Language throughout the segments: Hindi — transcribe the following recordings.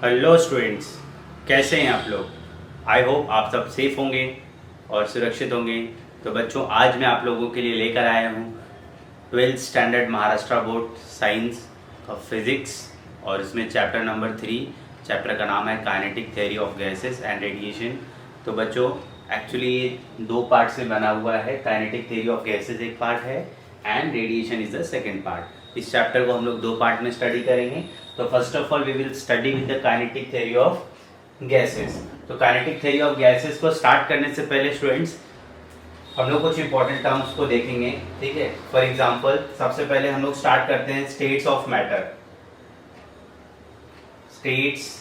हेलो स्टूडेंट्स, कैसे हैं आप लोग। आई होप आप सब सेफ होंगे और सुरक्षित होंगे। तो बच्चों, आज मैं आप लोगों के लिए लेकर आया हूँ 12th standard Maharashtra board science का फिजिक्स, और इसमें चैप्टर नंबर 3। चैप्टर का नाम है kinetic theory of gases and radiation. तो बच्चों, एक्चुअली ये दो पार्ट से बना हुआ है। काइनेटिक थ्योरी ऑफ गैसेस एक पार्ट है and radiation is the second part. इस चैप्टर को हम लोग दो पार्ट में स्टडी करेंगे। तो first of all we will study with the kinetic theory of gases. तो काइनेटिक थ्योरी ऑफ गैसेस को स्टार्ट करने से पहले स्टूडेंट्स, हम लोग कुछ इंपॉर्टेंट टर्म्स को देखेंगे, ठीक है। फॉर एग्जांपल, सबसे पहले हम लोग स्टार्ट करते हैं states of matter. States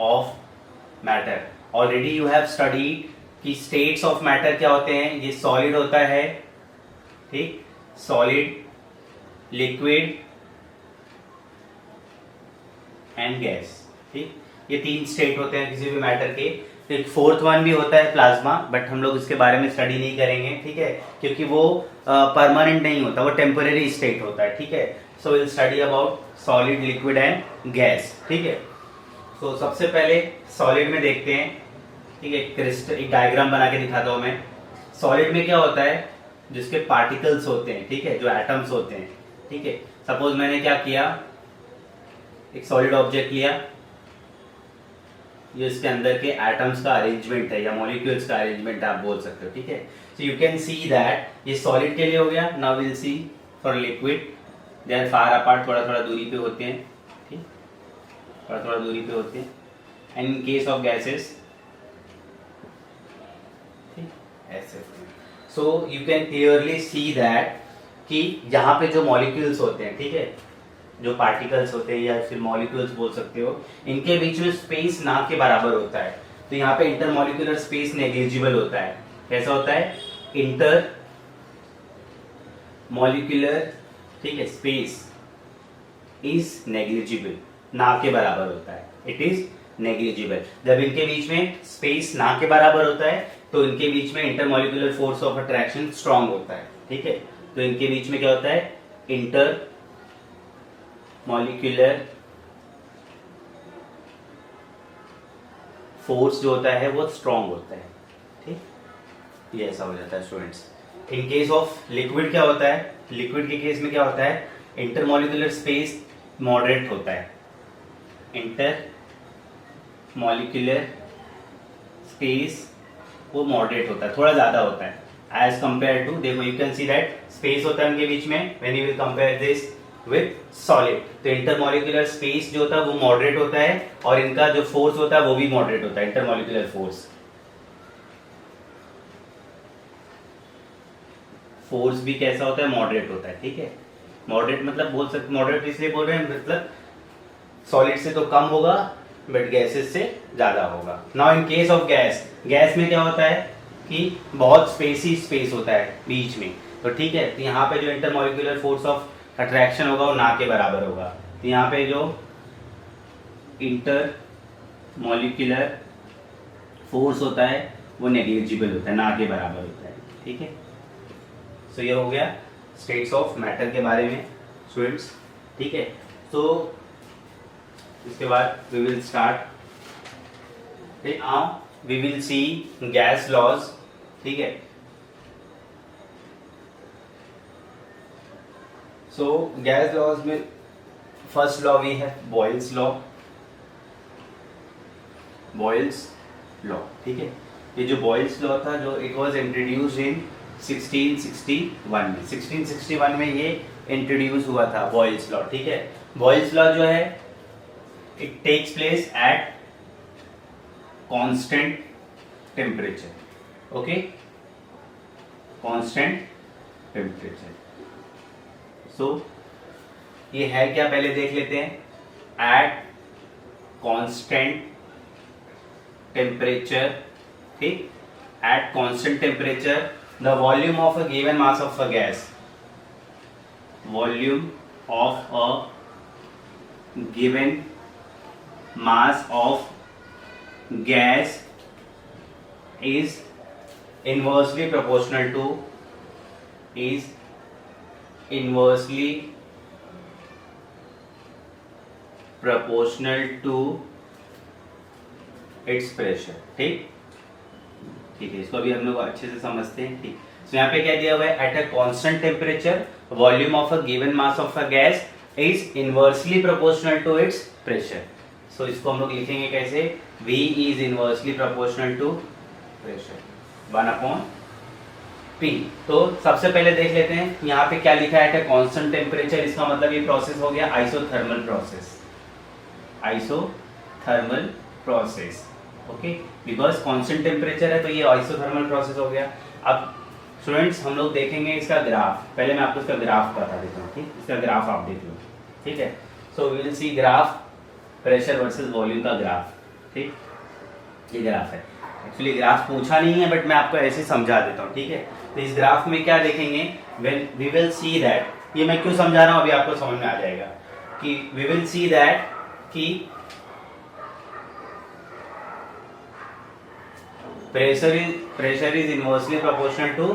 of matter, already you have studied कि स्टेट्स ऑफ मैटर क्या होते हैं। ये सॉलिड होता है, ठीक, सॉलिड, लिक्विड एंड गैस, ठीक। ये तीन स्टेट होते हैं किसी भी मैटर के। एक फोर्थ वन भी होता है प्लाज्मा, बट हम लोग इसके बारे में स्टडी नहीं करेंगे, ठीक है, क्योंकि वो परमानेंट नहीं होता, वो टेम्पररी स्टेट होता है, ठीक है। So will study about solid, liquid and gas, ठीक है। तो सबसे पहले सॉलिड में देखते हैं, ठीक है। क्रिस्टल, एक डायग्राम बना के दिखाता हूं मैं। सॉलिड में क्या होता है, जिसके पार्टिकल्स होते हैं, ठीक है, जो एटम्स होते हैं, ठीक है। सपोज मैंने क्या किया, एक सॉलिड ऑब्जेक्ट लिया, ये इसके अंदर के एटम्स का अरेंजमेंट है या मॉलिक्यूल्स का अरेंजमेंट आप बोल सकते हो, ठीक है। So you can see that ये सॉलिड के लिए हो गया। Now will see for liquid, they are far apart, थोड़ा थोड़ा दूरी पे होते हैं, ठीक, थोड़ा थोड़ा दूरी पे होते हैं। And in case of gases, ठीक, ऐसे। सो you can clearly see that कि यहाँ पे जो मॉलिक्यूल्स होते हैं, ठीक है, जो पार्टिकल्स होते हैं या फिर मॉलिक्यूल्स बोल सकते हो, इनके बीच में स्पेस ना के बराबर होता है। तो यहाँ पे इंटरमॉलिक्यूलर स्पेस नेग्लिजिबल होता है। कैसा होता है, इंटर मॉलिक्यूलर, ठीक है, स्पेस इज नेग्लिजिबल, ना के बराबर होता है, इट इज नेग्लिजिबल। जब इनके बीच में स्पेस ना के बराबर होता है तो इनके बीच में intermolecular force of attraction strong होता है, ठीक है। तो इनके बीच में क्या होता है, इंटर मॉलिक्यूलर फोर्स जो होता है वो स्ट्रांग होता है, ठीक। ये ऐसा हो जाता है students. In case of liquid क्या होता है, लिक्विड के केस में क्या होता है, इंटरमॉलिक्यूलर स्पेस मॉडरेट होता है। इंटर मॉलिक्यूलर स्पेस वो मॉडरेट होता है, थोड़ा ज्यादा होता है एज कंपेयर टू, देखो you can see that space होता है उनके बीच में when you will compare this with solid. तो इंटरमॉलिक्यूलर स्पेस जो होता है वो मॉडरेट होता है और इनका जो फोर्स होता है वो भी मॉडरेट होता है, इंटरमॉलिक्यूलर फोर्स। फोर्स भी कैसा होता है, मॉडरेट होता है, ठीक है। मॉडरेट मतलब बोल सकते, मॉडरेट इसलिए बोल रहे हैं मतलब सॉलिड से तो कम होगा बट गैसेस से ज्यादा होगा। Now in case of gas, gas में क्या होता है कि बहुत स्पेस ही स्पेस होता है बीच में, तो ठीक है। तो यहाँ पे जो इंटरमॉलिक्यूलर फोर्स ऑफ अट्रैक्शन होगा वो ना के बराबर होगा। तो यहाँ पे जो इंटर मॉलिक्यूलर फोर्स होता है वो नेग्लिजिबल होता है, ना के बराबर होता है, ठीक है। सो ये हो गया स्टेट्स ऑफ मैटर के बारे में स्टूडेंट्स, ठीक है। तो इसके बाद we will start, we will see gas laws, ठीक है। सो गैस लॉज में फर्स्ट लॉ वी है बॉयल्स लॉ, बॉयल्स लॉ, ठीक है। ये जो बॉयल्स लॉ था, जो इट वाज इंट्रोड्यूस्ड इन 1661 में, 1661 में ये इंट्रोड्यूस हुआ था बॉयल्स लॉ, ठीक है। बॉयल्स लॉ जो है it takes place at constant temperature, okay, constant temperature. So ये है क्या, पहले देख लेते हैं। एट कांस्टेंट टेम्परेचर, ठीक, at constant temperature the volume of a given mass of a gas, volume of a given mass of gas is inversely proportional to proportional to its pressure. ठीक है, इसको अभी हम लोग अच्छे से समझते हैं। ठीक, तो यहाँ पे क्या दिया हुआ है, at a constant temperature volume of a given mass of a gas is inversely proportional to its pressure. So इसको हम लोग लिखेंगे कैसे, V is inversely proportional to pressure 1/P। तो सबसे पहले देख लेते हैं यहाँ पे क्या लिखा है, एट अ कांस्टेंट टेम्परेचर, इसका मतलब ये प्रोसेस हो गया isothermal process, isothermal process. Okay, because constant temperature है तो ये आइसोथर्मल प्रोसेस हो गया। अब स्टूडेंट्स हम लोग देखेंगे इसका ग्राफ, पहले मैं आपको इसका ग्राफ बता देता हूँ। ठीक, इसका ग्राफ आप देख लो। ठीक है, so we will see graph pressure versus volume का ग्राफ। ठीक, ये ग्राफ है, एक्चुअली ग्राफ पूछा नहीं है बट मैं आपको ऐसे समझा देता हूँ। ठीक है, तो इस ग्राफ में क्या देखेंगे, when we will see that, ये मैं क्यों समझा रहा हूँ अभी आपको समझ में आ जाएगा, कि वी विल सी दैट कि pressure is inversely proportional to,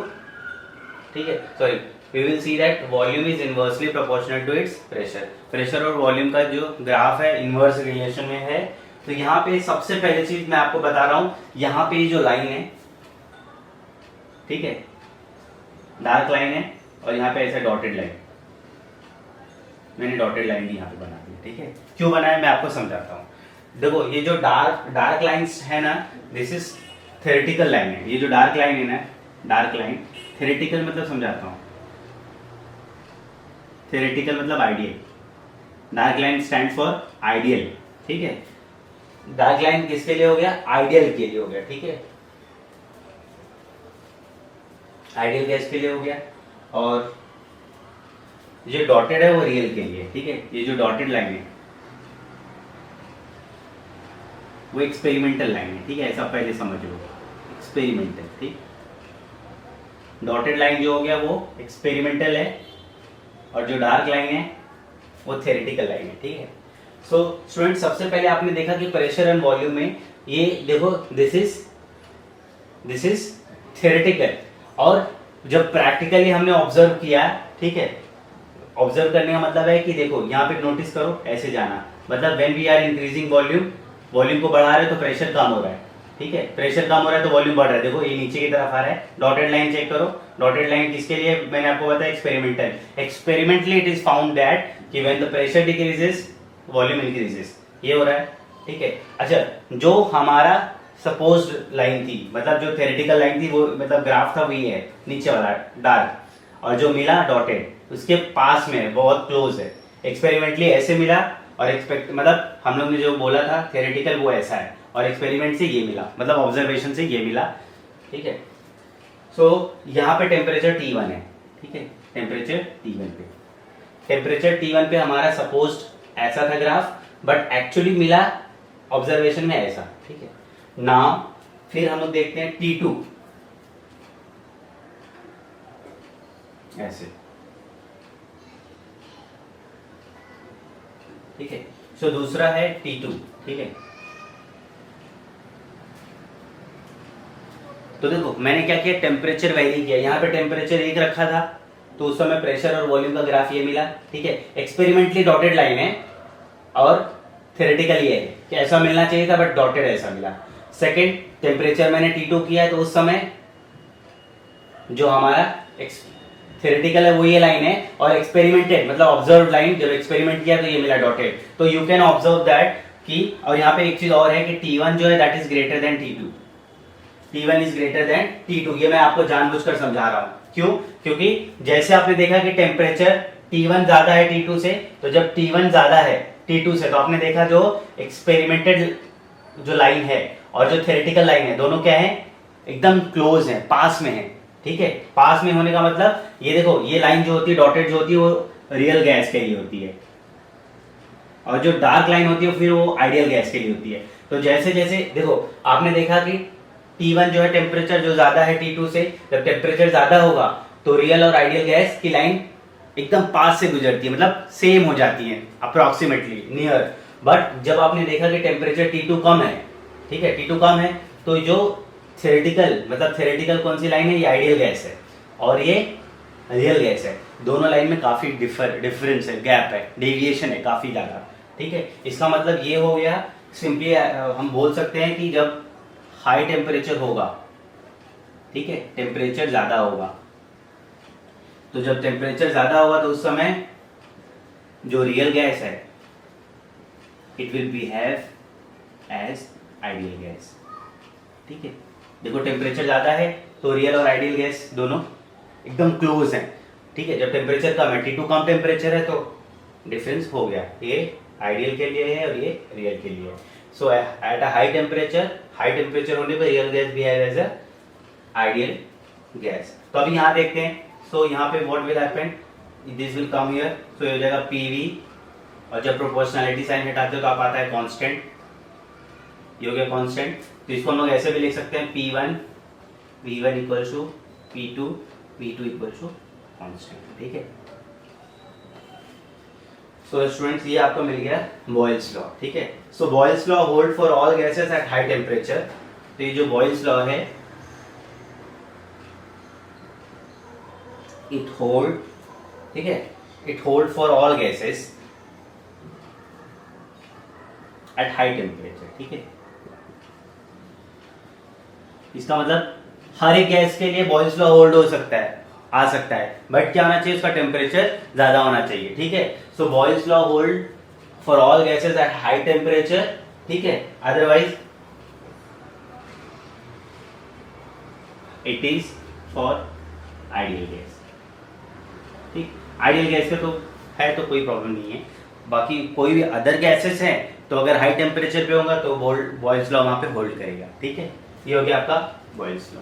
ठीक है, sorry, we will see that volume is inversely proportional to its pressure। Pressure और वॉल्यूम का जो ग्राफ है इनवर्स रिलेशन में है। तो यहाँ पे सबसे पहले चीज मैं आपको बता रहा हूँ, यहाँ पे जो लाइन है, ठीक है, डार्क लाइन है और यहाँ पे ऐसे डॉटेड लाइन, मैंने डॉटेड लाइन भी यहाँ पे बना दी। ठीक है, क्यों बनाया मैं आपको समझाता हूँ। देखो ये जो डार्क लाइंस है ना, दिस इज थ्योरेटिकल लाइन है। ये जो डार्क लाइन है ना, डार्क लाइन, थ्योरेटिकल मतलब समझाता हूँ, थ्योरेटिकल मतलब ideal. Dark line stand for ideal. ठीक है, डार्क लाइन किसके लिए हो गया, आइडियल के लिए हो गया। ठीक है, आइडियल गैस के लिए हो गया, और जो डॉटेड है वो रियल के लिए। ठीक है, ये जो डॉटेड लाइन है वो एक्सपेरिमेंटल लाइन है। ठीक है, ऐसा पहले समझ लो, एक्सपेरिमेंटल। ठीक, डॉटेड लाइन जो हो गया वो एक्सपेरिमेंटल है, और जो डार्क लाइन है वो थ्योरेटिकल लाइन है। ठीक है, सो स्टूडेंट सबसे पहले आपने देखा कि प्रेशर एंड वॉल्यूम में ये देखो, दिस इज थ्योरेटिकल, और जब प्रैक्टिकली हमने ऑब्जर्व किया, ठीक है, ऑब्जर्व करने का मतलब है कि देखो यहाँ पे नोटिस करो, ऐसे जाना, मतलब when we are increasing volume, volume को बढ़ा रहे हैं तो प्रेशर कम हो रहा है। ठीक है, प्रेशर कम हो रहा है तो वॉल्यूम बढ़ रहा है। देखो ये नीचे की तरफ आ रहा है, डॉटेड लाइन चेक करो, डॉटेड लाइन किसके लिए, मैंने आपको बताया experimental. Experimentally it is found that कि when the pressure decreases volume increases, ये हो रहा है। ठीक है, अच्छा, जो हमारा सपोज्ड लाइन थी, मतलब जो थ्योरेटिकल लाइन थी, वो मतलब ग्राफ था वही है, नीचे वाला डार्क, और जो मिला डॉटेड उसके पास में है, बहुत क्लोज है। एक्सपेरिमेंटली ऐसे मिला, और एक्सपेक्ट मतलब हम लोग ने जो बोला था थ्योरेटिकल वो ऐसा है, और एक्सपेरिमेंट से ये मिला, मतलब ऑब्जर्वेशन से ये मिला। ठीक है, सो यहाँ पे टेम्परेचर T1 है। ठीक है, टेम्परेचर T1 पे हमारा सपोज्ड ऐसा था ग्राफ, बट एक्चुअली मिला ऑब्जर्वेशन में ऐसा। ठीक है, नाउ फिर हम लोग देखते हैं T2 ऐसे। ठीक है, सो दूसरा है T2। ठीक है, तो देखो मैंने क्या किया, टेम्परेचर वेरी किया, यहाँ पे टेम्परेचर 1 रखा था तो उस समय प्रेशर और वॉल्यूम का ग्राफ ये मिला। ठीक है, एक्सपेरिमेंटली डॉटेड लाइन है, और थ्योरेटिकल ये है कि ऐसा मिलना चाहिए था बट डॉटेड ऐसा मिला। सेकंड, टेम्परेचर मैंने T2 किया है तो उस समय जो हमारा थ्योरेटिकल है वो ये लाइन है, और एक्सपेरिमेंटेड मतलब ऑब्जर्व लाइन, जब एक्सपेरिमेंट किया तो ये मिला डॉटेड। तो यू कैन ऑब्जर्व दैट कि, और यहाँ पे एक चीज और है कि T1 जो है that is greater than T2, T1 is greater than T2। ये मैं आपको जानबूझकर समझा रहा हूँ, क्यों, क्योंकि जैसे आपने देखा कि टेम्परेचर T1 ज्यादा है T2 से, तो जब T1 ज्यादा है T2 से, तो आपने देखा जो एक्सपेरिमेंटेड जो लाइन है और जो थ्योरेटिकल लाइन है, दोनों क्या है, एकदम क्लोज है, पास में है। ठीक है, पास में होने का मतलब ये देखो, ये लाइन जो होती है डॉटेड जो होती है वो रियल गैस के लिए होती है, और जो डार्क लाइन होती है फिर वो आइडियल गैस के लिए होती है। तो जैसे जैसे देखो आपने देखा कि T1 जो है टेम्परेचर जो ज्यादा है T2 से, जब टेम्परेचर ज्यादा होगा तो रियल और आइडियल गैस की लाइन एकदम पास से गुजरती है, मतलब सेम हो जाती है, अप्रोक्सीमेटली नियर। बट जब आपने देखा कि टेम्परेचर T2 कम है, ठीक है, T2 कम है, तो जो थ्योरेटिकल मतलब थ्योरेटिकल कौन सी लाइन है, ये आइडियल गैस है और ये रियल गैस है। दोनों लाइन में काफी डिफरेंस है, गैप है, डेविएशन है काफी ज्यादा। ठीक है, इसका मतलब ये हो गया सिंपली हम बोल सकते हैं कि जब हाई टेम्परेचर होगा, ठीक है, टेम्परेचर ज़्यादा होगा, तो जब टेम्परेचर ज़्यादा होगा तो उस समय जो रियल गैस है it will behave as ideal gas. ठीक है, देखो टेम्परेचर ज़्यादा है तो रियल और आइडियल गैस दोनों एकदम क्लोज हैं। ठीक है, जब टेम्परेचर कम है, T2 कम टेम्परेचर है तो डिफरेंस हो गया, ये आइडियल के लिए है और ये रियल के लिए है। So at a high temperature होने पर real gas behave as a ideal gas. तो अभी यहाँ देखते हैं, सो यहाँ पे what will happen, this will come here, so ये हो जाएगा PV, और जब प्रोपोर्शनैलिटी साइन हटाते हो तो आप आता है कांस्टेंट, ये हो गया कांस्टेंट। तो इसको हम लोग ऐसे भी लिख सकते हैं P1 V1 equal to P2 V2 equal to constant. ठीक है, सो स्टूडेंट्स ये आपको मिल गया बॉयल्स लॉ। ठीक है, so Boyle's law hold for all gases at high temperature. तो ये जो बॉयल्स लॉ है इट होल्ड, ठीक है, it hold for all gases at high temperature. ठीक है, इसका मतलब हर एक गैस के लिए बॉयल्स लॉ होल्ड हो सकता है, आ सकता है, बट क्या होना चाहिए, उसका टेम्परेचर ज्यादा होना चाहिए। ठीक है, so Boyle's law hold for all gases at high temperature. ठीक है, otherwise it is for ideal gas. ठीक, आइडियल गैस का तो है तो कोई प्रॉब्लम नहीं है, बाकी कोई भी अदर गैसेस हैं तो अगर हाई टेम्परेचर पे होगा तो बॉयल्स लॉ वहां पे होल्ड करेगा। ठीक है, ये हो गया आपका बॉयल्स लॉ।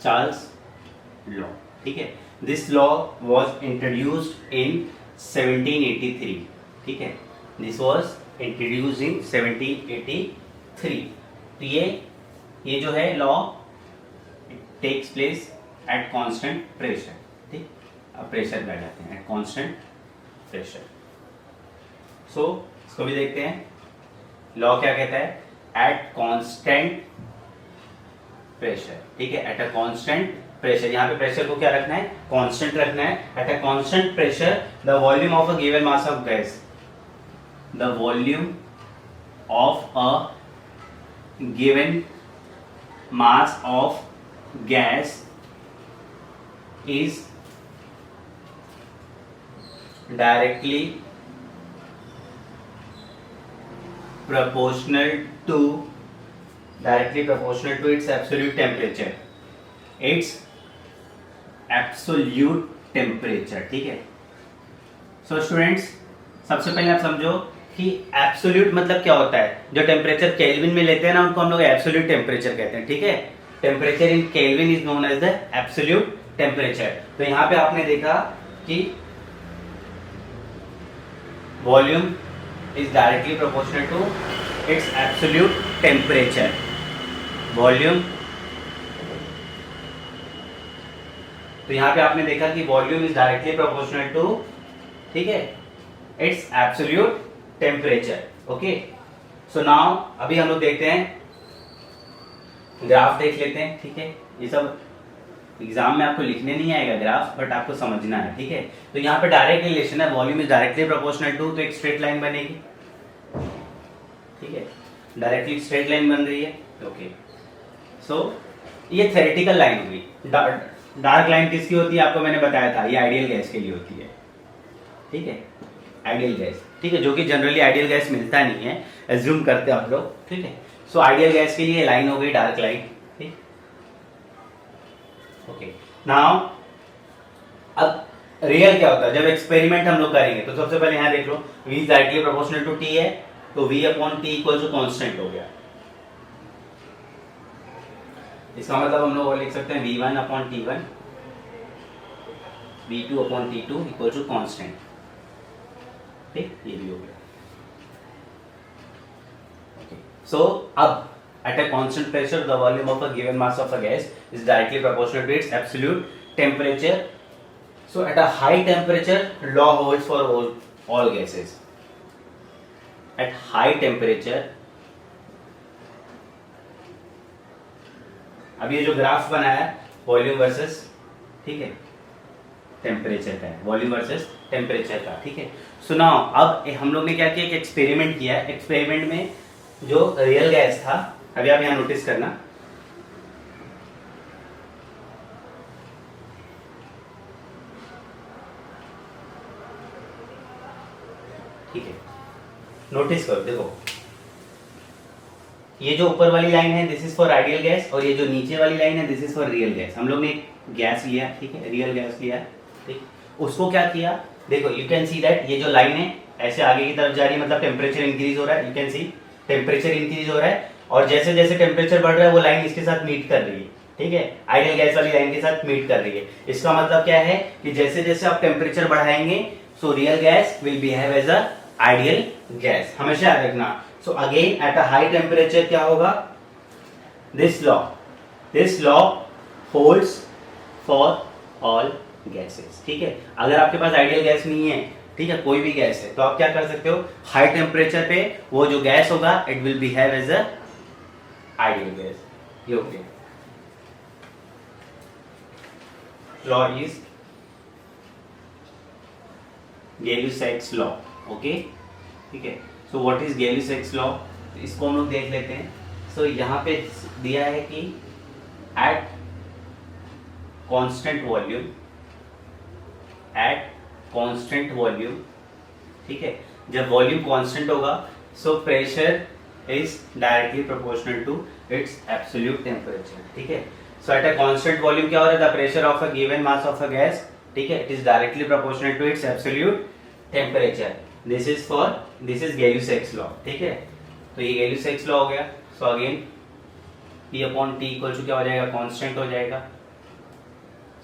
चार्ल्स लॉ, ठीक है, this law was introduced in 1783। ठीक है, दिस वॉज इंट्रोड्यूस्ड इन 1783। तो ये जो है law takes place at constant pressure. ठीक, अब प्रेशर पे आ जाते हैं, एट कांस्टेंट प्रेशर। सो इसको भी देखते हैं, लॉ क्या कहता है, एट कांस्टेंट प्रेशर। ठीक है, एट अ कांस्टेंट प्रेशर, यहाँ पे प्रेशर को क्या रखना है, कांस्टेंट रखना है। At a constant pressure the volume of a given mass of gas, the volume of a given mass of gas is directly proportional to its absolute temperature, its absolute temperature। ठीक है, सो स्टूडेंट्स सबसे पहले आप समझो कि एब्सोल्यूट मतलब क्या होता है। जो टेम्परेचर केल्विन में लेते हैं ना उनको हम लोग एब्सोल्यूट टेम्परेचर कहते हैं। ठीक है, temperature in Kelvin is known as the absolute temperature. तो यहां पे आपने देखा कि volume is directly proportional to its absolute temperature. Volume, तो यहां पे आपने देखा कि volume is directly proportional to, ठीक है, its absolute temperature. Okay, so now अभी हम लोग देखते हैं, ग्राफ देख लेते हैं। ठीक है, ये सब एग्जाम में आपको लिखने नहीं आएगा ग्राफ, बट आपको समझना है। ठीक है, तो यहाँ पे डायरेक्ट रिलेशन है, volume is directly proportional to, तो एक स्ट्रेट लाइन बनेगी। ठीक है, डायरेक्टली स्ट्रेट लाइन बन रही है। ओके, सो ये थ्योरेटिकल लाइन हुई। डार्क लाइन किसकी होती है आपको मैंने बताया था, ये आइडियल गैस के लिए होती है। ठीक है, आइडियल गैस, ठीक है, जो कि जनरली आइडियल गैस मिलता नहीं है, एज्यूम करते हैं आप लोग। ठीक है, सो आइडियल गैस के लिए लाइन हो गई डार्क लाइन। ठीक, ओके, नाउ अब रियल क्या होता है जब एक्सपेरिमेंट हम लोग करेंगे। तो सबसे पहले यहां देख लो, v is directly proportional to t है, तो v upon t equal to constant हो गया। इसका मतलब हम लोग लिख सकते हैं v1 upon t1, v2 upon t2 equal to constant. ठीक, ये भी हो गया। So अब at a constant pressure the volume of a given mass of a gas is directly proportional to its absolute temperature. So at a high temperature law holds for all gases. At high temperature, अब ये जो ग्राफ बनाया वॉल्यूम वर्सेस, ठीक है, टेम्परेचर का है, वॉल्यूम वर्सेस टेम्परेचर का, ठीक है। सुनाओ, अब हम लोग ने क्या किया, एक एक्सपेरिमेंट किया। एक्सपेरिमेंट में जो रियल गैस था, अभी आप यहाँ नोटिस करना, ठीक है, नोटिस करो, देखो ये जो ऊपर वाली लाइन है this is for ideal gas, और ये जो नीचे वाली लाइन है this is for real gas. हम लोग ने गैस लिया, ठीक है, रियल गैस लिया, ठीक, उसको क्या किया, देखो यू कैन सी दैट ये जो लाइन है ऐसे आगे की तरफ जा रही है, मतलब टेम्परेचर इंक्रीज हो रहा है, you can C temperature increase हो रहा है, और जैसे जैसे टेम्परेचर बढ़ रहा है वो लाइन इसके साथ मीट कर रही है, ठीक है, आइडियल गैस वाली लाइन के साथ मीट कर रही है। इसका मतलब क्या है कि जैसे जैसे आप टेम्परेचर बढ़ाएंगे so real gas will behave as a ideal gas, हमेशा याद रखना। So again at a high temperature क्या होगा, this law holds for all gases, ठीक है। अगर आपके पास आइडियल गैस नहीं है, ठीक है, कोई भी गैस है, तो आप क्या कर सकते हो, हाई टेम्परेचर पे वो जो गैस होगा it will behave as a ideal gas. ये हो गया, लॉ इज गैली-सैक्स लॉ, ओके, ठीक है। सो व्हाट इज गैली-सैक्स लॉ, इसको हम लोग देख लेते हैं। सो यहाँ पे दिया है कि एट कांस्टेंट वॉल्यूम, ठीक है, जब वॉल्यूम कांस्टेंट होगा so pressure is directly proportional to its absolute temperature, ठीक है। So at a constant volume क्या हो रहा है, the pressure of a given mass of a gas, ठीक है, it is directly proportional to its absolute temperature. This is गैली-सैक्स law, ठीक है। तो ये गैली-सैक्स लॉ हो गया। So again P upon T equal to क्या हो जाएगा, कांस्टेंट हो जाएगा,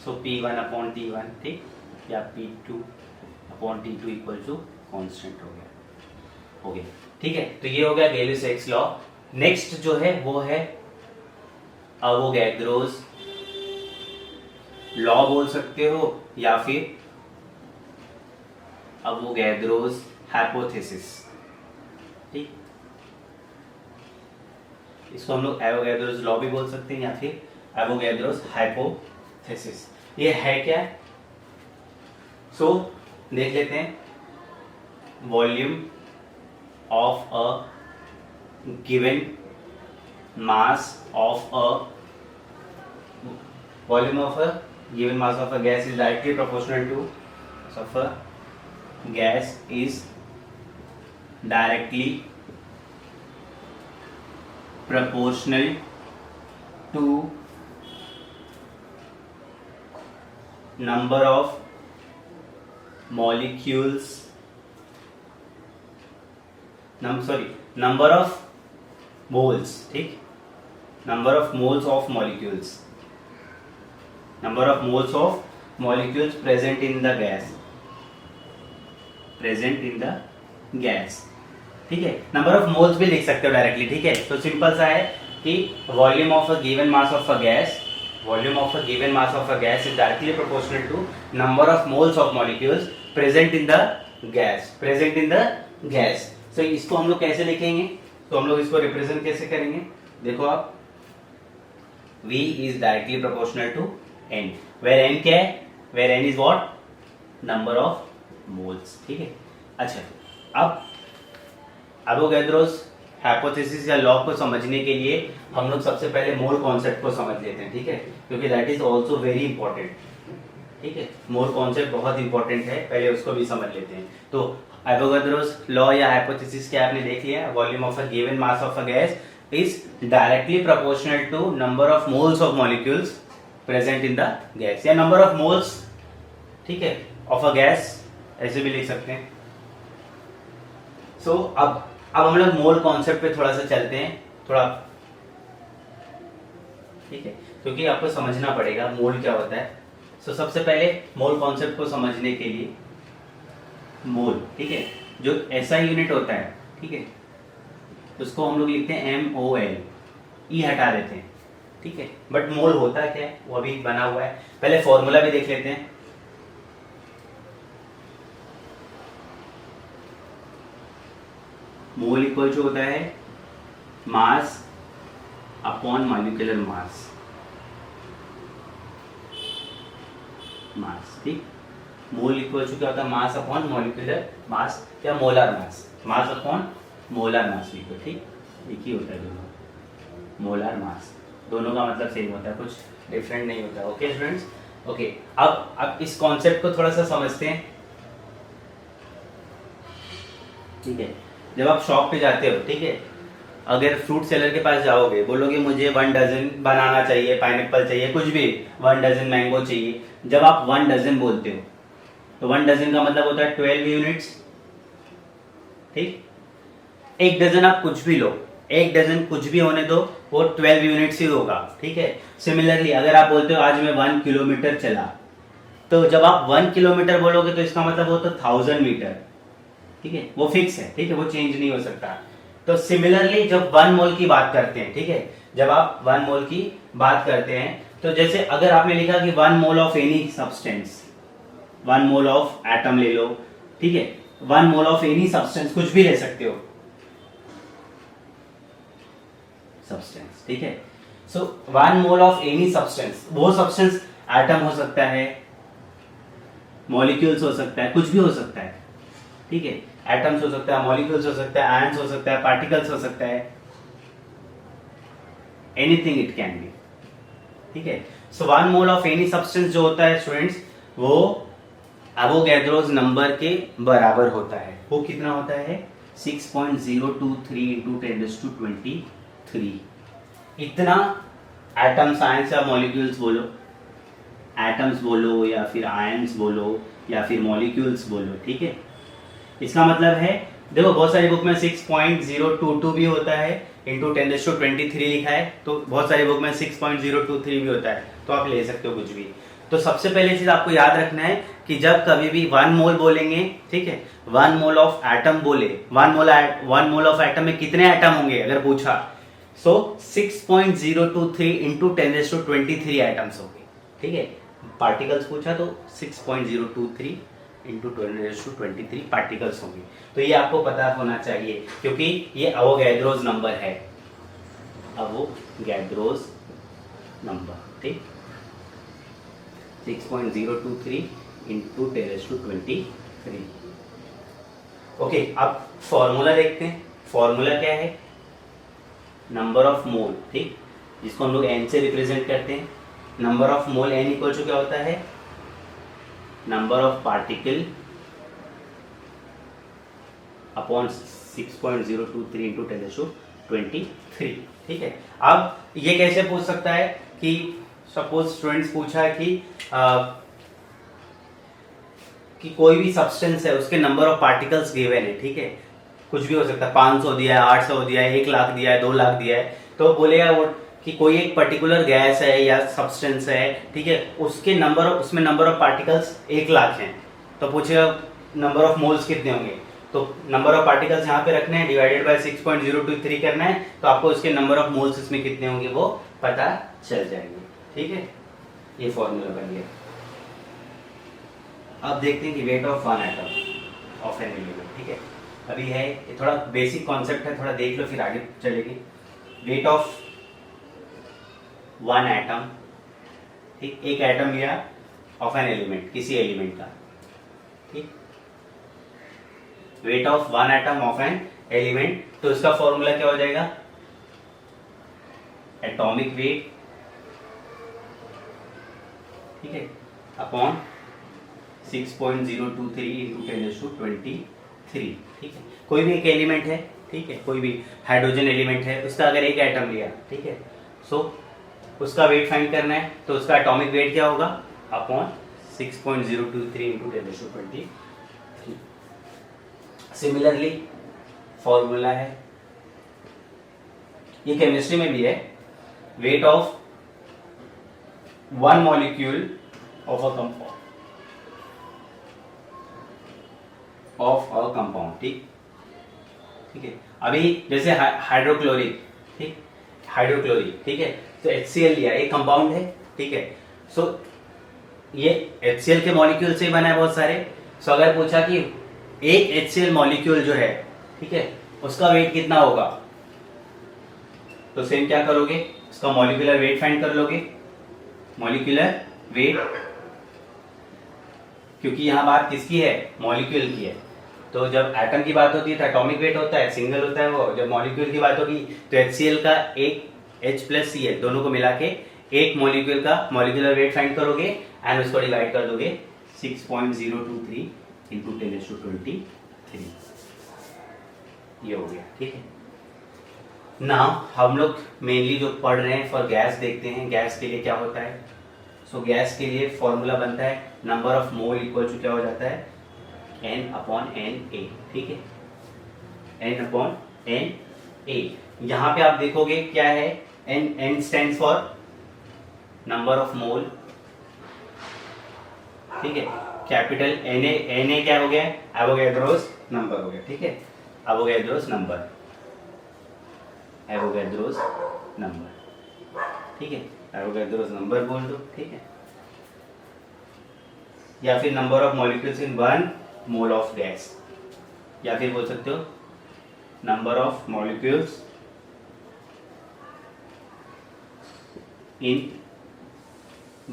सो P1 अपॉन T1, ठीक, या P2 upon T2 equal to constant हो गया, ठीक है। तो ये हो गया गैली-सैक्स लॉ। नेक्स्ट जो है वो है अवोगैड्रोस लॉ बोल सकते हो, या फिर अवोगैड्रोस हाइपोथेसिस, ठीक, इसको हम लोग एवोगैड्रोस लॉ भी बोल सकते हैं या फिर एवोगैड्रोस हाइपोथेसिस। ये है क्या, सो देख लेते हैं, volume of a given mass of a gas is directly proportional two of a gas is directly proportional to number of molecules, number of moles, ठीक, number of moles of molecules present in the gas, ठीक है। नंबर ऑफ मोल्स भी लिख सकते हो डायरेक्टली, ठीक है। तो सिंपल सा है कि volume of a given mass of a gas is directly proportional to number of moles of molecules present in the gas. So इसको हम लोग कैसे लिखेंगे, तो हम लोग इसको रिप्रेजेंट कैसे करेंगे, देखो आप, V is directly proportional to N, where N क्या है, where N is what, number of moles, ठीक है। अच्छा, अब अवोगैड्रोस हाइपोथेसिस या लॉ को समझने के लिए हम लोग सबसे पहले मोल कॉन्सेप्ट को समझ लेते हैं, ठीक है, क्योंकि that is also very important, ठीक है। मोल कॉन्सेप्ट बहुत इंपॉर्टेंट है, पहले उसको भी समझ लेते हैं। तो अवोगैड्रोस लॉ या हाइपोथेसिस क्या आपने देख लिया, volume of a given mass of a gas is directly proportional to number of moles of molecules present in the gas, या नंबर ऑफ मोल्स, ठीक है, ऑफ अ गैस, ऐसे भी लिख सकते हैं। सो अब हम लोग मोल कॉन्सेप्ट पे थोड़ा सा चलते हैं, थोड़ा, ठीक है, क्योंकि आपको समझना पड़ेगा मोल क्या होता है। सो सबसे पहले मोल कॉन्सेप्ट को समझने के लिए, मोल, ठीक है, जो ऐसा यूनिट होता है, ठीक है, उसको हम लोग लिखते हैं MOL, ई हटा देते हैं, ठीक है, बट मोल होता क्या है वो अभी बना हुआ है, पहले फॉर्मूला भी देख लेते हैं। मोल इक्वल टू होता है मास अपॉन मॉलिक्यूलर मास, ठीक। मोल इक्वल टू क्या होता है, मास अपॉन मॉलिक्यूलर मास या molar mass, mass upon molar mass लिखो, ठीक, एक ही होता है दोनों, मोलर मास, दोनों का मतलब सेम होता है, कुछ डिफरेंट नहीं होता है। ओके स्टूडेंट्स, ओके अब इस कॉन्सेप्ट को थोड़ा सा समझते हैं, ठीक है। जब आप शॉप पे जाते हो, ठीक है, अगर फ्रूट सेलर के पास जाओगे, बोलोगे मुझे 1 डजन बनाना चाहिए, पाइनएप्पल चाहिए, कुछ भी 1 डजन मैंगो चाहिए, जब आप 1 डजन बोलते हो तो 1 डजन का मतलब होता है 12 यूनिट्स, ठीक। 1 डजन आप कुछ भी लो, 1 डजन कुछ भी होने दो, वो 12 यूनिट्स ही होगा, ठीक है। सिमिलरली अगर आप बोलते हो आज मैं 1 किलोमीटर चला, तो जब आप 1 किलोमीटर बोलोगे तो इसका मतलब होता है 1000 मीटर, ठीक है, वो फिक्स है, ठीक है, वो चेंज नहीं हो सकता। तो सिमिलरली जब 1 मोल की बात करते हैं, ठीक है, जब आप 1 मोल की बात करते हैं, तो जैसे अगर आपने लिखा कि 1 mole of any substance, 1 mole of atom ले लो, ठीक है, 1 मोल ऑफ एनी सब्सटेंस, कुछ भी ले सकते हो सब्सटेंस, ठीक है। सो 1 मोल ऑफ एनी सब्सटेंस, वो सब्सटेंस एटम हो सकता है, मॉलिक्यूल्स हो सकता है, कुछ भी हो सकता है, ठीक है, एटम्स हो सकता है, मॉलिक्यूल्स हो सकता है, आयंस हो सकता है, पार्टिकल्स हो सकता है, एनीथिंग इट कैन बी, ठीक है। सो 1 मोल ऑफ एनी सब्सटेंस जो होता है स्टूडेंट्स, वो एवोगैड्रोस नंबर के बराबर होता है। वो कितना होता है, 6.023 इंटू 10⁻23। इतना एटम्स, आयंस या मॉलिक्यूल्स बोलो, एटम्स बोलो या फिर आयंस बोलो या फिर मॉलिक्यूल्स बोलो, ठीक है। इसका मतलब है, देखो बहुत सारी बुक में 6.022 भी होता है, इंटू 10⁻23 लिखा है, तो बहुत सारी बुक में 6.023 भी होता है, तो आप ले सकते हो कुछ भी। तो सबसे पहले चीज आपको याद रखना है कि जब कभी भी 1 मोल बोलेंगे, ठीक है, 1 मोल ऑफ एटम बोले, 1 मोल ऑफ एटम में कितने एटम होंगे अगर पूछा, सो 6.023 इंटू 10⁻23 एटम्स होंगे, ठीक है। पार्टिकल्स पूछा तो 6.023 इंटू 10⁻23 पार्टिकल्स होंगे। तो ये आपको पता होना चाहिए, क्योंकि ये अवोगैड्रोस नंबर है, अवोगैड्रोस नंबर, ठीक, 6.023 इंटू 10⁻23। ओके, अब फॉर्मूला देखते हैं। फॉर्मूला क्या है, नंबर ऑफ मोल, ठीक, जिसको हम लोग एन से रिप्रेजेंट करते हैं। Number of mole N equal to क्या होता है, number of particle upon 6.023 into 10⁻23, ठीक है। अब ये कैसे पूछ सकता है कि सपोज स्टूडेंट्स पूछा है कि कोई भी सब्सटेंस है, उसके नंबर ऑफ पार्टिकल्स गिवन है, ठीक है, कुछ भी हो सकता है, 500 दिया है, 800 दिया है, 1 लाख दिया है, 2 लाख दिया है, तो बोलेगा वो कि कोई एक पर्टिकुलर गैस है या सब्सटेंस है, ठीक है, उसके उसमें नंबर ऑफ पार्टिकल्स 1 लाख हैं, तो पूछेगा नंबर ऑफ मोल्स कितने होंगे, तो नंबर ऑफ पार्टिकल्स यहाँ पे रखने हैं, डिवाइडेड बाय 6.023 करना है, तो आपको उसके नंबर ऑफ मोल्स इसमें कितने होंगे वो पता चल जाएंगे, ठीक है। ये फॉर्मूला बन गया। अब देखते हैं कि weight of 1 atom of an element, ठीक है, अभी है, ये थोड़ा बेसिक कॉन्सेप्ट है, थोड़ा देख लो फिर आगे चलेगी। वेट ऑफ 1 एटम, ठीक, एक एटम लिया ऑफ एन एलिमेंट, किसी एलिमेंट का, ठीक, weight of 1 atom of an element, तो इसका फॉर्मूला क्या हो जाएगा, एटॉमिक वेट, ठीक है, अपॉन 6.023 इंटू 10⁻23, ठीक है। कोई भी एक एलिमेंट है, ठीक है, कोई भी हाइड्रोजन एलिमेंट है, उसका अगर एक एटम लिया, ठीक है, सो उसका वेट फाइंड करना है, तो उसका एटॉमिक वेट क्या होगा, अपॉन 6.023 इंटू 10⁻23। सिमिलरली फॉर्मूला है, ये केमिस्ट्री में भी है, weight of 1 molecule of a compound, ठीक है। अभी जैसे हाइड्रोक्लोरिक, ठीक, हाइड्रोक्लोरिक, ठीक है, तो HCl लिया, एक कंपाउंड है, ठीक है, सो ये HCl के मॉलिक्यूल से बना है बहुत सारे, सो अगर पूछा कि एक HCl मॉलिक्यूल जो है, ठीक है, उसका वेट कितना होगा, तो सेम क्या करोगे, उसका मॉलिक्यूलर वेट फाइंड कर लोगे, मॉलिक्यूलर वेट क्योंकि यहाँ बात किसकी है, मॉलिक्यूल की है। तो जब एटम की बात होती है तो एटॉमिक वेट होता है, सिंगल होता है वो। जब मॉलिक्यूल की बात होगी तो HCl का एक H+Cl दोनों को मिला के एक मॉलिक्यूल का मॉलिक्यूलर वेट फाइंड करोगे एंड उसको डिवाइड कर दोगे 6.023 इंटू 10⁻23। ये हो गया, ठीक है। ना हम लोग मेनली जो पढ़ रहे हैं फॉर गैस देखते हैं, गैस के लिए क्या होता है। सो गैस के लिए फॉर्मूला बनता है number of mole equal to क्या हो जाता है, N/NA, ठीक है, N/NA। यहाँ पे आप देखोगे क्या है, N stands for number of मोल, ठीक है। कैपिटल Na क्या हो गया, एवोगैड्रोस नंबर हो गया, ठीक है, एवोगैड्रोस नंबर, एवोगैड्रोस नंबर, ठीक है, एवोगैड्रोस नंबर बोल दो, ठीक है। या फिर number of molecules in 1 mole of gas, या फिर बोल सकते हो number of molecules in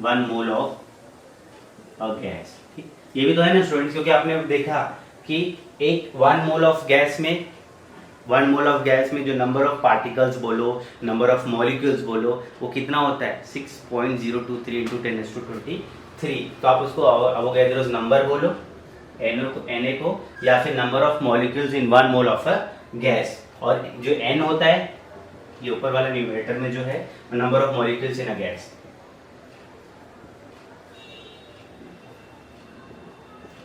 1 mole of a gas, ठीक। ये भी तो है ना स्टूडेंट्स, क्योंकि आपने देखा कि एक 1 मोल ऑफ गैस में, 1 मोल ऑफ गैस में जो नंबर ऑफ पार्टिकल्स बोलो, नंबर ऑफ मॉलिक्यूल्स बोलो, वो कितना होता है 6.023 इंटू 10⁻23। तो आप उसको एवोगैड्रोस नंबर बोलो Na को, या फिर number of molecules in 1 mole of a gas. और जो N होता है ये ऊपर वाला न्यूमरेटर में जो है number of molecules in a gas,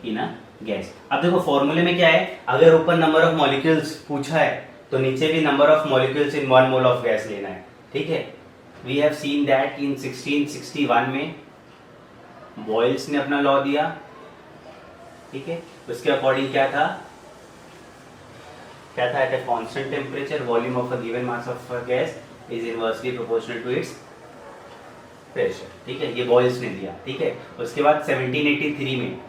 in a gas. अब देखो फॉर्मूले में क्या है, अगर ऊपर नंबर ऑफ मॉलिक्यूल्स पूछा है तो नीचे भी number of molecules in 1 mole of gas लेना है, ठीक है। We have seen that in 1661 में बॉयल्स ने अपना लॉ दिया, ठीक है। उसके अकॉर्डिंग क्या था, at a constant temperature volume of a given mass of a gas is inversely proportional to its pressure, ठीक है, ये बॉयल्स ने दिया, ठीक है। उसके बाद 1783 में,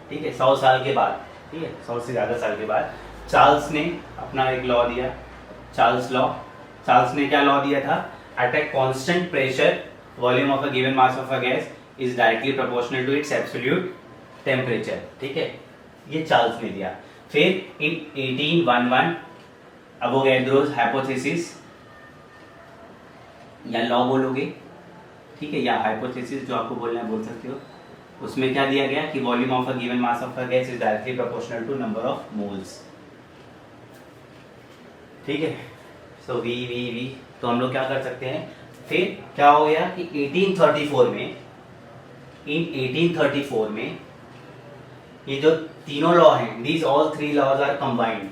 ठीक है, 100 साल के बाद, ठीक है, 100 से ज़्यादा साल के बाद चार्ल्स ने अपना एक लॉ दिया, चार्ल्स लॉ। चार्ल्स ने क्या लॉ दिया था, at a constant pressure volume of a given mass of a gas is directly proportional to its absolute temperature, ठीक है, ये चार्ल्स ने दिया। फिर इन 1811 एवोगैड्रोस हाइपोथेसिस या लॉ बोलोगे, ठीक है, या हाइपोथेसिस जो आपको बोलना है बोल सकते हो। उसमें क्या दिया गया कि volume of a given mass of a gas is directly proportional to number of moles, ठीक है। सो वी तो हम लोग क्या कर सकते हैं, फिर क्या हो गया कि 1834 में, इन 1834 में ये जो तीनों लॉ हैं, these all 3 laws are combined,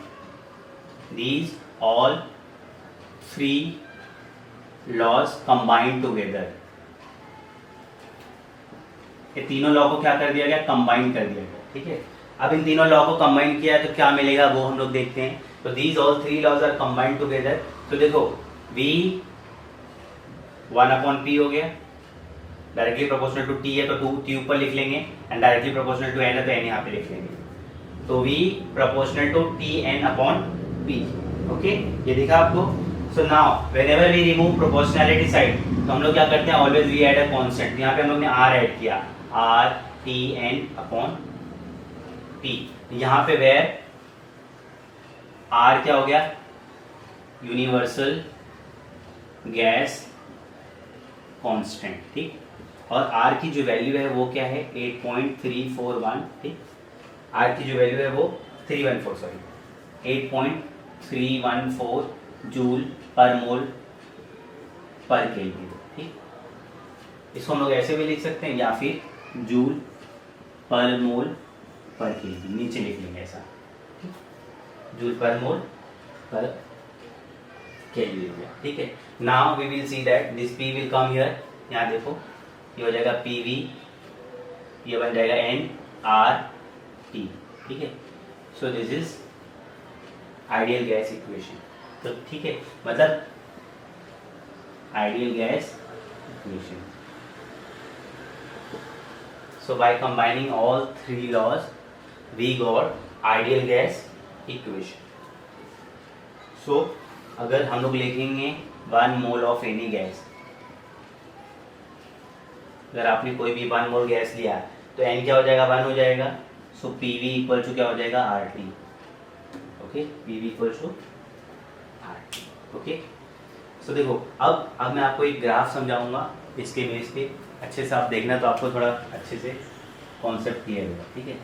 these all 3 laws combined together. ये तीनों लॉ को क्या कर दिया गया, कंबाइन कर दिया गया, ठीक है। अब इन तीनों लॉ को कंबाइन किया तो क्या मिलेगा वो हम लोग देखते हैं। तो these all 3 laws are combined together. तो देखो V 1/P हो गया, डायरेक्टली प्रोपोर्शनल टू T है तो T ऊपर लिख लेंगे, and directly proportional to N है तो N यहाँ पे लिख लेंगे। तो V proportional to Tn/P, okay, ये दिखा आपको। So now whenever we remove proportionality side तो हम लोग क्या करते हैं, always we add a constant. यहाँ पे हम लोग ने R ऐड किया, RTn/P। यहाँ पे वेयर R क्या हो गया, यूनिवर्सल गैस कांस्टेंट, ठीक। और R की जो वैल्यू है वो क्या है 8.341, ठीक। R की जो वैल्यू है वो 8.314 जूल पर मोल पर केल्विन, ठीक। इसको हम लोग ऐसे भी लिख सकते हैं या फिर जूल पर मोल पर केल्विन, नीचे लिख लेंगे ऐसा, जूल पर मोल पर केल्विन, ठीक है। Now we will see that this P will come here, यहाँ देखो ये हो जाएगा PV, ये बन जाएगा nRT, ठीक है। So this is ideal gas equation. तो ठीक है, मतलब ideal gas equation. So by combining all 3 laws, we got ideal gas equation. So अगर हम लोग लिखेंगे 1 मोल ऑफ एनी गैस, अगर आपने कोई भी 1 मोल गैस लिया तो n क्या हो जाएगा, 1 हो जाएगा। So P V equal to क्या हो जाएगा, R T. Okay, P V equal to R T. Okay, so देखो अब मैं आपको एक ग्राफ समझाऊंगा इसके बेस पे, अच्छे से आप देखना तो आपको थोड़ा अच्छे से कॉन्सेप्ट क्लियर होगा। ठीक है,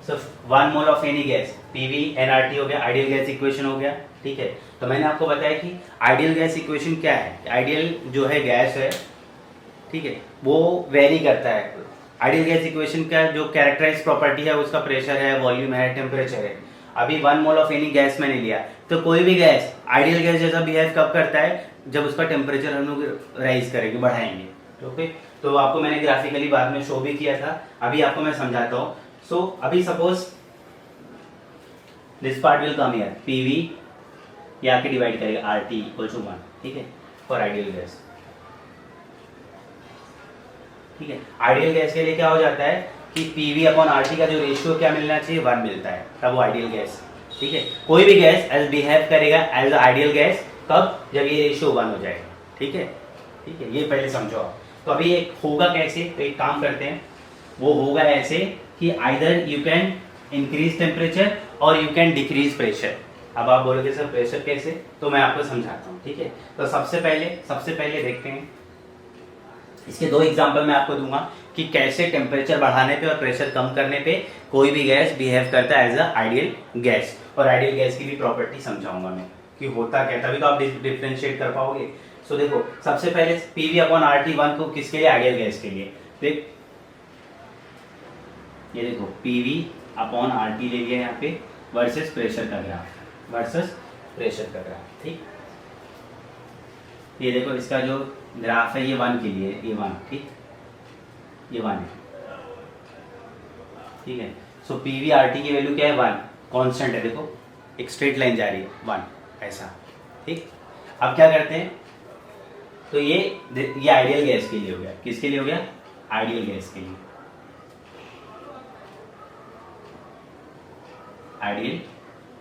सो 1 mole of any gas, PV NRT हो गया, आइडियल गैस इक्वेशन हो गया। ठीक है, तो मैंने आपको बताया कि आइडियल गैस इक्वेशन क्या है। आइडियल जो है गैस है, ठीक है, वो वेरी करता है। आइडियल गैस इक्वेशन का जो कैरेक्टराइज प्रॉपर्टी है उसका प्रेशर है, वॉल्यूम है, टेम्परेचर है। अभी 1 मोल ऑफ एनी गैस मैंने लिया, तो कोई भी गैस आइडियल गैस जैसा बिहेव कब करता है, जब उसका टेम्परेचर हम लोग राइज करेंगे, बढ़ाएंगे। ओके, तो आपको मैंने ग्राफिकली बाद में शो भी किया था, अभी आपको मैं समझाता हूँ। सो अभी suppose this part will come here, PV ये आके डिवाइड करेगा आर टी इक्वल टू 1। ठीक है, फॉर आइडियल गैस। ठीक है, आइडियल गैस के लिए क्या हो जाता है कि पीवी अपॉन आरटी का जो रेशियो क्या मिलना चाहिए, 1 मिलता है, तब वो आइडियल गैस। ठीक है, कोई भी गैस एज बिहेव करेगा एज अ आइडियल गैस कब, जब ये रेशियो 1 हो जाएगा। ठीक है, ठीक है, ये पहले समझो आप। तो अभी एक होगा कैसे, तो एक काम करते हैं, वो होगा ऐसे कि either you can increase temperature और यू कैन डिक्रीज प्रेशर। अब आप बोलोगे सर प्रेशर कैसे, तो मैं आपको समझाता हूँ। ठीक है, तो सबसे पहले देखते हैं, इसके 2 एग्जांपल मैं आपको दूंगा कि कैसे टेम्परेचर बढ़ाने पे और प्रेशर कम करने पे कोई भी गैस बिहेव करता है एज अ आइडियल गैस, और आइडियल गैस की भी प्रॉपर्टी समझाऊंगा मैं कि होता क्या, तभी तो आप डिफरेंशिएट कर पाओगे। सो देखो, सबसे पहले पीवी अपॉन आर टी 1 को किसके लिए, आइडियल गैस के लिए। देख ये देखो, पीवी अपॉन आर टी ले लिया यहाँ पे, वर्सेस प्रेशर का ग्राफ, ठीक। ये देखो इसका जो ग्राफ है ये 1 के लिए, ये 1, ठीक, ये 1 है। ठीक है, सो पीवी आर टी की वैल्यू क्या है, 1 कांस्टेंट है। देखो एक स्ट्रेट लाइन जा रही है, 1 ऐसा। ठीक, अब क्या करते हैं, तो ये आइडियल गैस के लिए हो गया। किसके लिए हो गया, आइडियल गैस के लिए, आइडियल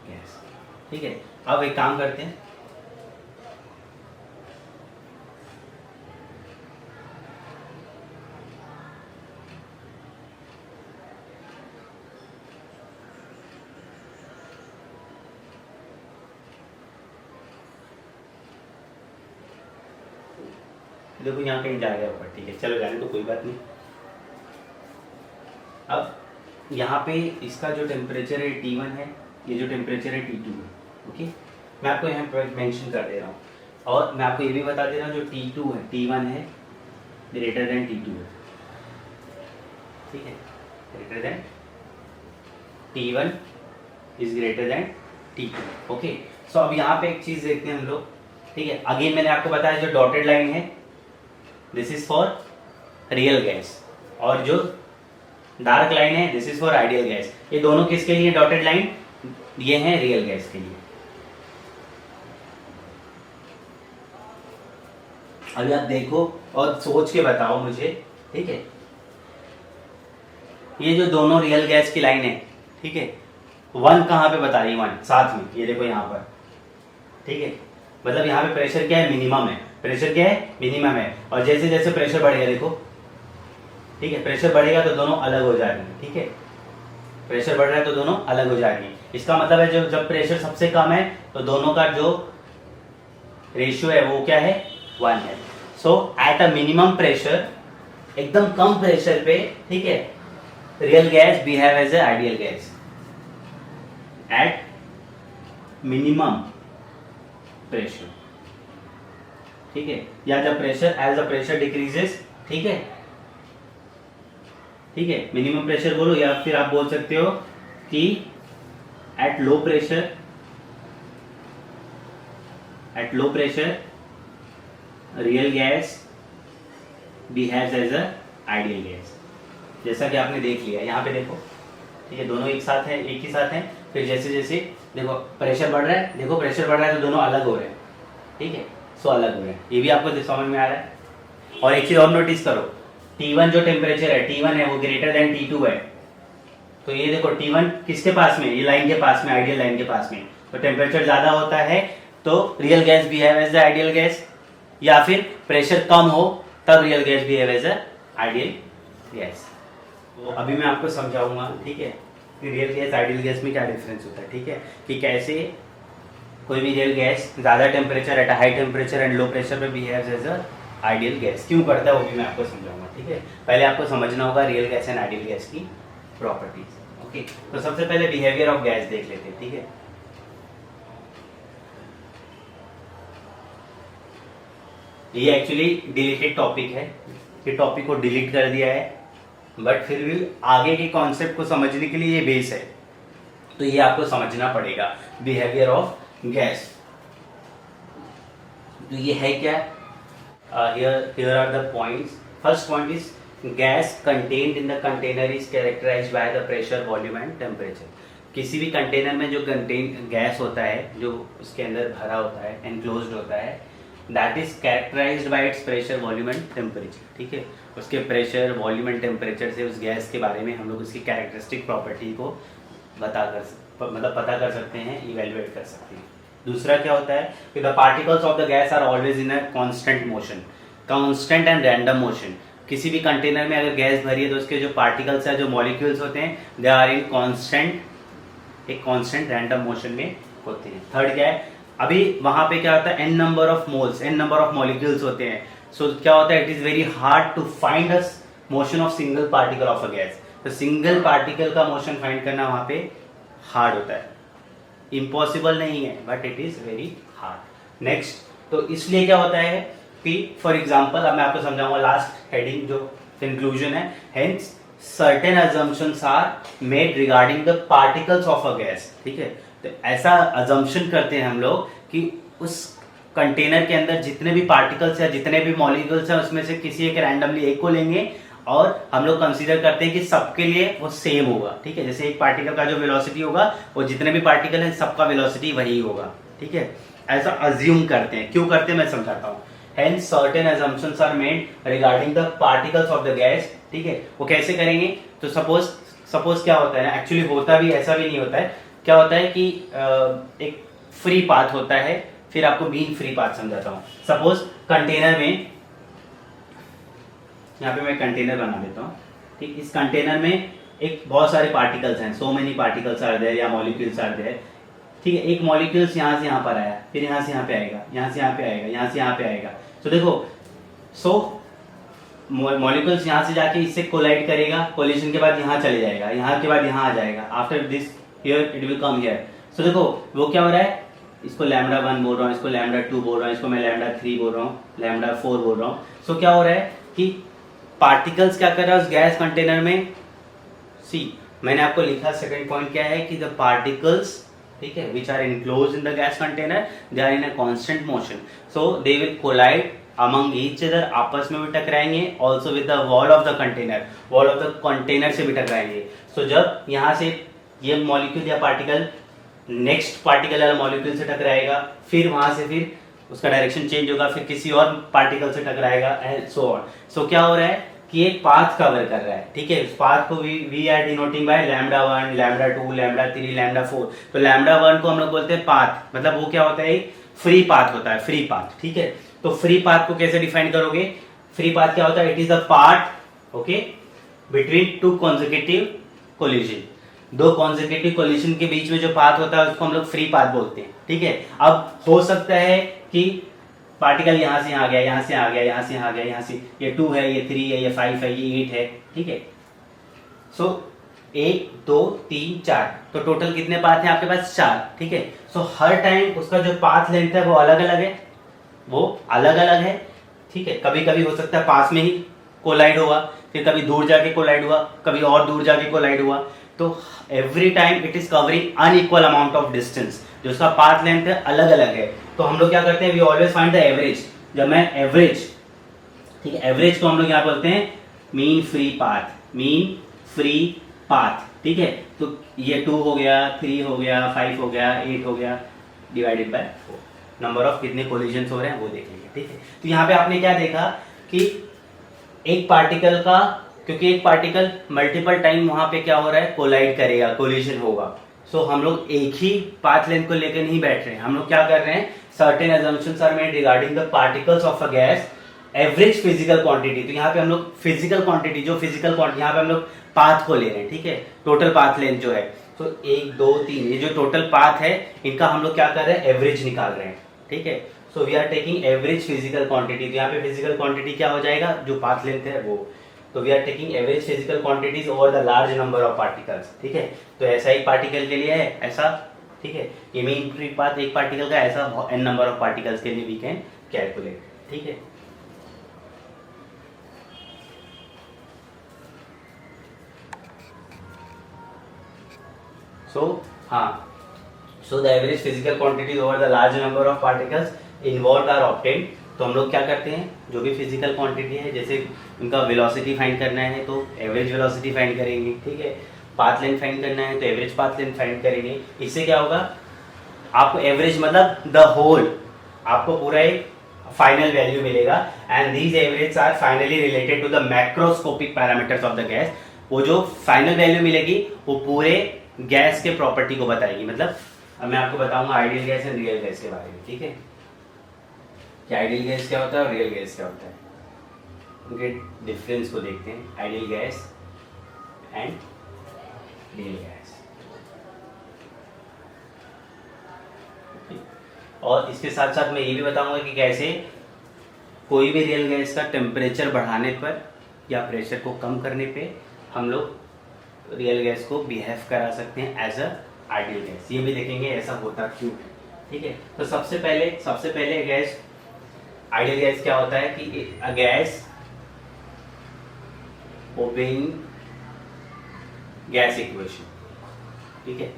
गैस। ठीक है, अब एक काम करते हैं, देखो यहाँ कहीं जा गया ऊपर। ठीक है, चलो जाने तो कोई बात नहीं। अब यहाँ पे इसका जो टेम्परेचर है T1 है, ये जो टेम्परेचर है T2 है। ओके, मैं आपको यहाँ पर मेंशन कर दे रहा हूँ, और मैं आपको ये भी बता दे रहा हूँ जो T2 है, T1 है ग्रेटर देन T2 है। ठीक है, greater than T1 is greater than T2। Okay, so अब यहाँ पे एक चीज़ देखते हैं हम लोग। ठीक है, अगेन मैंने आपको बताया जो डॉटेड लाइन है this is for real gas, और जो डार्क लाइन है this is for ideal gas. ये दोनों किसके लिए डॉटेड लाइन, ये हैं रियल गैस के लिए। अभी आप देखो और सोच के बताओ मुझे। ठीक है, ये जो दोनों रियल गैस की लाइन है, ठीक है, 1 कहाँ पे बता रही है, 1 साथ में, ये देखो यहाँ पर। ठीक है, मतलब यहाँ पे प्रेशर क्या है, मिनिमम है, प्रेशर क्या है, मिनिमम है, और जैसे जैसे प्रेशर बढ़ेगा देखो, ठीक है, प्रेशर बढ़ेगा तो दोनों अलग हो जाएंगे। ठीक है, प्रेशर बढ़ रहा है तो दोनों अलग हो जाएंगे। इसका मतलब है जब प्रेशर सबसे कम है तो दोनों का जो रेशियो है वो क्या है, 1 है। So at a minimum pressure, एकदम कम प्रेशर पे, ठीक है, real gas behave as a ideal gas at minimum pressure. ठीक है, या जब pressure as the pressure decreases, ठीक है, ठीक है, मिनिमम प्रेशर बोलो, या फिर आप बोल सकते हो कि at low pressure real gas behaves as a ideal gas. जैसा कि आपने देख लिया यहाँ पे देखो, ठीक है, दोनों एक साथ हैं, एक ही साथ हैं। फिर जैसे जैसे देखो प्रेशर बढ़ रहा है, देखो प्रेशर बढ़ रहा है तो दोनों अलग हो रहे हैं। ठीक है, सो अलग हो रहे हैं, ये भी आपको समझ में आ रहा है। और एक चीज और नोटिस करो, T1 जो टेम्परेचर है, T1 है वो ग्रेटर देन T2 है। तो ये देखो T1 किसके पास में, ये लाइन के पास में, आइडियल लाइन के पास में। तो टेम्परेचर ज्यादा होता है तो real gas behave as the ideal gas, या फिर प्रेशर कम हो तब real gas behave as a ideal gas. तो अभी मैं आपको समझाऊंगा, ठीक है, कि रियल गैस आइडियल गैस में क्या डिफरेंस होता है, ठीक है, कि कैसे कोई भी रियल गैस ज़्यादा temperature at high temperature and low pressure पे behaves as a ideal gas क्यों करता है, वो भी मैं आपको समझाऊंगा, ठीक है। पहले आपको समझना होगा real gas and ideal gas की प्रॉपर्टीज। ओके, तो सबसे पहले बिहेवियर ऑफ गैस देख लेते हैं, ठीक है। ये एक्चुअली डिलीटेड टॉपिक है, ये टॉपिक को डिलीट कर दिया है, बट फिर भी आगे के कॉन्सेप्ट को समझने के लिए ये बेस है, तो ये आपको समझना पड़ेगा। बिहेवियर ऑफ गैस, तो ये है क्या, here are the points. First point is gas contained in the container is characterized by the pressure, volume and temperature. किसी भी कंटेनर में जो कंटेन गैस होता है, जो उसके अंदर भरा होता है, एनक्लोज्ड होता है, that is characterized by its pressure, volume and temperature, ठीक है। उसके प्रेशर, वॉल्यूम एंड टेम्परेचर से उस गैस के बारे में हम लोग उसकी कैरेक्टरिस्टिक प्रॉपर्टी को पता कर सकते हैं, इवेल्युएट कर सकते हैं। दूसरा क्या होता है कि the particles of the gas are always in a constant motion, constant and random motion. किसी भी कंटेनर में अगर गैस भरी है तो उसके जो पार्टिकल्स है, जो मॉलिक्यूल्स होते हैं, दे आर इन कांस्टेंट, एक कांस्टेंट रैंडम मोशन में होते हैं। थर्ड क्या है, अभी वहां पे क्या होता है, n number of moles, n number of molecules होते हैं। सो क्या होता है, it is very hard to find a motion of single particle of a gas. तो सिंगल पार्टिकल का मोशन फाइंड करना वहां पे हार्ड होता है, इम्पॉसिबल नहीं है, but it is very hard. Next, तो इसलिए क्या होता है कि फॉर एग्जांपल, अब मैं आपको समझाऊंगा, लास्ट हेडिंग जो कंक्लूजन है, hence certain assumptions are made regarding the particles of a gas, ठीक है। तो ऐसा अजम्पशन करते हैं हम लोग कि उस कंटेनर के अंदर जितने भी पार्टिकल्स या जितने भी मॉलिक्यूल्स हैं उसमें से किसी एक रैंडमली एक को लेंगे और हम लोग कंसीडर करते हैं कि सबके लिए वो सेम होगा, ठीक है। जैसे एक पार्टिकल का जो वेलोसिटी होगा वो जितने भी पार्टिकल हैं सबका वेलोसिटी वही होगा, ठीक है। ऐसा अज्यूम करते हैं, क्यों करते हैं मैं समझाता हूँ। Hence certain assumptions are made regarding the particles of the gas, ठीक है। वो कैसे करेंगे, तो सपोज क्या होता है ना, एक्चुअली होता भी ऐसा भी नहीं होता है, क्या होता है कि एक फ्री पाथ होता है, फिर आपको बीन फ्री पाथ समझाता हूँ। सपोज कंटेनर में, यहाँ पे मैं कंटेनर बना देता हूँ, ठीक। इस कंटेनर में एक बहुत सारे पार्टिकल्स हैं, so many particles are there या मॉलिक्यूल्स आर देयर, ठीक है। एक मॉलिक्यूल्स यहाँ से यहाँ पर आया, फिर यहाँ से यहाँ पे आएगा, यहाँ से यहाँ पे आएगा, यहाँ से यहाँ पे आएगा। तो देखो, सो मॉलिक्यूल्स यहाँ से जाके इससे कोलाइड करेगा, कोलिजन के बाद यहाँ चले जाएगा, यहाँ के बाद यहाँ आ जाएगा, after this here it will come here. So देखो वो क्या हो रहा है, इसको लैम्डा 1 बोल रहा हूँ, इसको लैम्डा 2 बोल रहा हूँ, इसको मैं लैम्डा 3 बोल रहा हूँ, लैम्डा 4 बोल रहा हूँ। सो क्या हो रहा है कि पार्टिकल्स क्या कर रहा है उस गैस कंटेनर में, सी मैंने आपको लिखा सेकंड पॉइंट क्या है कि द पार्टिकल्स, ठीक है, which are enclosed in the gas container, they are in a constant motion, so they will collide among each other, आपस में भी टकराएंगे, also with the wall of the container, wall of the container से भी टकराएंगे। so जब यहाँ से ये मॉलिक्यूल या पार्टिकल नेक्स्ट पार्टिकल या मॉलिक्यूल से टकराएगा, फिर वहां से फिर उसका डायरेक्शन चेंज होगा, फिर किसी और पार्टिकल से टकराएगा एंड सो ऑन। सो क्या हो रहा है कि एक पाथ कवर कर रहा है, ठीक है। उस पाथ को we are denoting by lambda 1, lambda 2, lambda 3, lambda 4। तो लैम्डा 1 को हम लोग बोलते हैं पाथ, मतलब वो क्या होता है, फ्री पाथ होता है, फ्री पाथ, ठीक है। तो फ्री पाथ को कैसे डिफाइन करोगे, फ्री पाथ क्या होता है, it is the path, okay, between two consecutive collision, दो कॉन्सेक्यूटिव कोलिजन के बीच में जो पाथ होता है उसको हम लोग फ्री पाथ बोलते हैं, ठीक है। अब हो सकता है कि पार्टिकल यहाँ से यहाँ गया, यहाँ से आ गया, यहाँ से यहाँ गया, यहाँ से, ये 2 है, ये 3 है, ये 5 है, ये 8 है, ठीक है। सो 1 2 3 4, तो टोटल कितने पाथ हैं आपके पास, 4, ठीक है। सो हर टाइम उसका जो पाथ लेंथ है वो अलग अलग है, वो अलग अलग है, ठीक है। कभी कभी हो सकता है पास में ही कोलाइड हुआ, फिर कभी दूर जाके कोलाइड हुआ, कभी और दूर जाके कोलाइड हुआ। तो every time it is covering unequal amount of distance, जो उसका पाथ लेंथ है अलग अलग है। तो हम लोग क्या करते हैं, we always find the average. जब मैं एवरेज, ठीक है, एवरेज को हम लोग क्या बोलते हैं, mean free path, mean free path, ठीक है। तो ये 2 हो गया, 3 हो गया, 5 हो गया, 8 हो गया, डिवाइडेड बाय 4, नंबर ऑफ कितने कोलिजन्स हो रहे हैं वो देखेंगे, ठीक है। तो यहाँ पे आपने क्या देखा कि एक पार्टिकल का, क्योंकि एक पार्टिकल मल्टीपल टाइम वहां पे क्या हो रहा है, कोलाइड करेगा, कोलिजन होगा। सो हम लोग एक ही पाथ लेंथ को लेकर नहीं बैठ रहे हैं, हम लोग क्या कर रहे हैं, certain assumptions are made regarding the particles of a gas average physical quantity, तो यहाँ पे हम लोग फिजिकल क्वांटिटी, जो फिजिकल क्वांटिटी यहाँ पे हम लोग पाथ को ले रहे हैं, ठीक है, टोटल पाथ लेंथ जो है, तो 1 2 3 ये जो टोटल पाथ है इनका हम लोग क्या कर रहे हैं, एवरेज निकाल रहे हैं, ठीक है। So we are taking average physical quantity, तो यहाँ पे फिजिकल क्वांटिटी क्या हो जाएगा, जो पाथ लेंथ है वो, तो we are taking average physical quantities over the large number of particles, ठीक है। तो ऐसा एक पार्टिकल के लिए है ऐसा, ठीक है, ये मीन फ्री पाथ एक पार्टिकल का, ऐसा n नंबर ऑफ पार्टिकल्स के लिए वी कैन कैलकुलेट, ठीक है। So the average physical quantities over the large number of particles involved are obtained. तो हम लोग क्या करते हैं, जो भी फिजिकल क्वांटिटी है, जैसे उनका वेलोसिटी फाइंड करना है तो एवरेज वेलोसिटी फाइंड करेंगे, ठीक है। पाथ लेंथ फाइंड करना है तो एवरेज पाथ लेंथ फाइंड करेंगे। इससे क्या होगा, आपको एवरेज मतलब द होल, आपको पूरा एक फाइनल वैल्यू मिलेगा। And these average are finally related to the macroscopic parameters of the gas. वो जो फाइनल वैल्यू मिलेगी वो पूरे गैस के प्रॉपर्टी को बताएगी। मतलब अब मैं आपको बताऊंगा ideal gas and real gas के बारे में, ठीक है, कि आइडियल गैस क्या होता है और रियल गैस क्या होता है, उनके डिफरेंस को देखते हैं, ideal gas and real gas. और इसके साथ साथ मैं ये भी बताऊंगा कि कैसे कोई भी रियल गैस का टेम्परेचर बढ़ाने पर या प्रेशर को कम करने पे हम लोग रियल गैस को बिहेव करा सकते हैं एज अ आइडियल गैस। ये भी देखेंगे ऐसा होता क्यों है, ठीक है। तो सबसे पहले गैस, आइडियल गैस क्या होता है कि a gas obeying gas equation, ठीक है,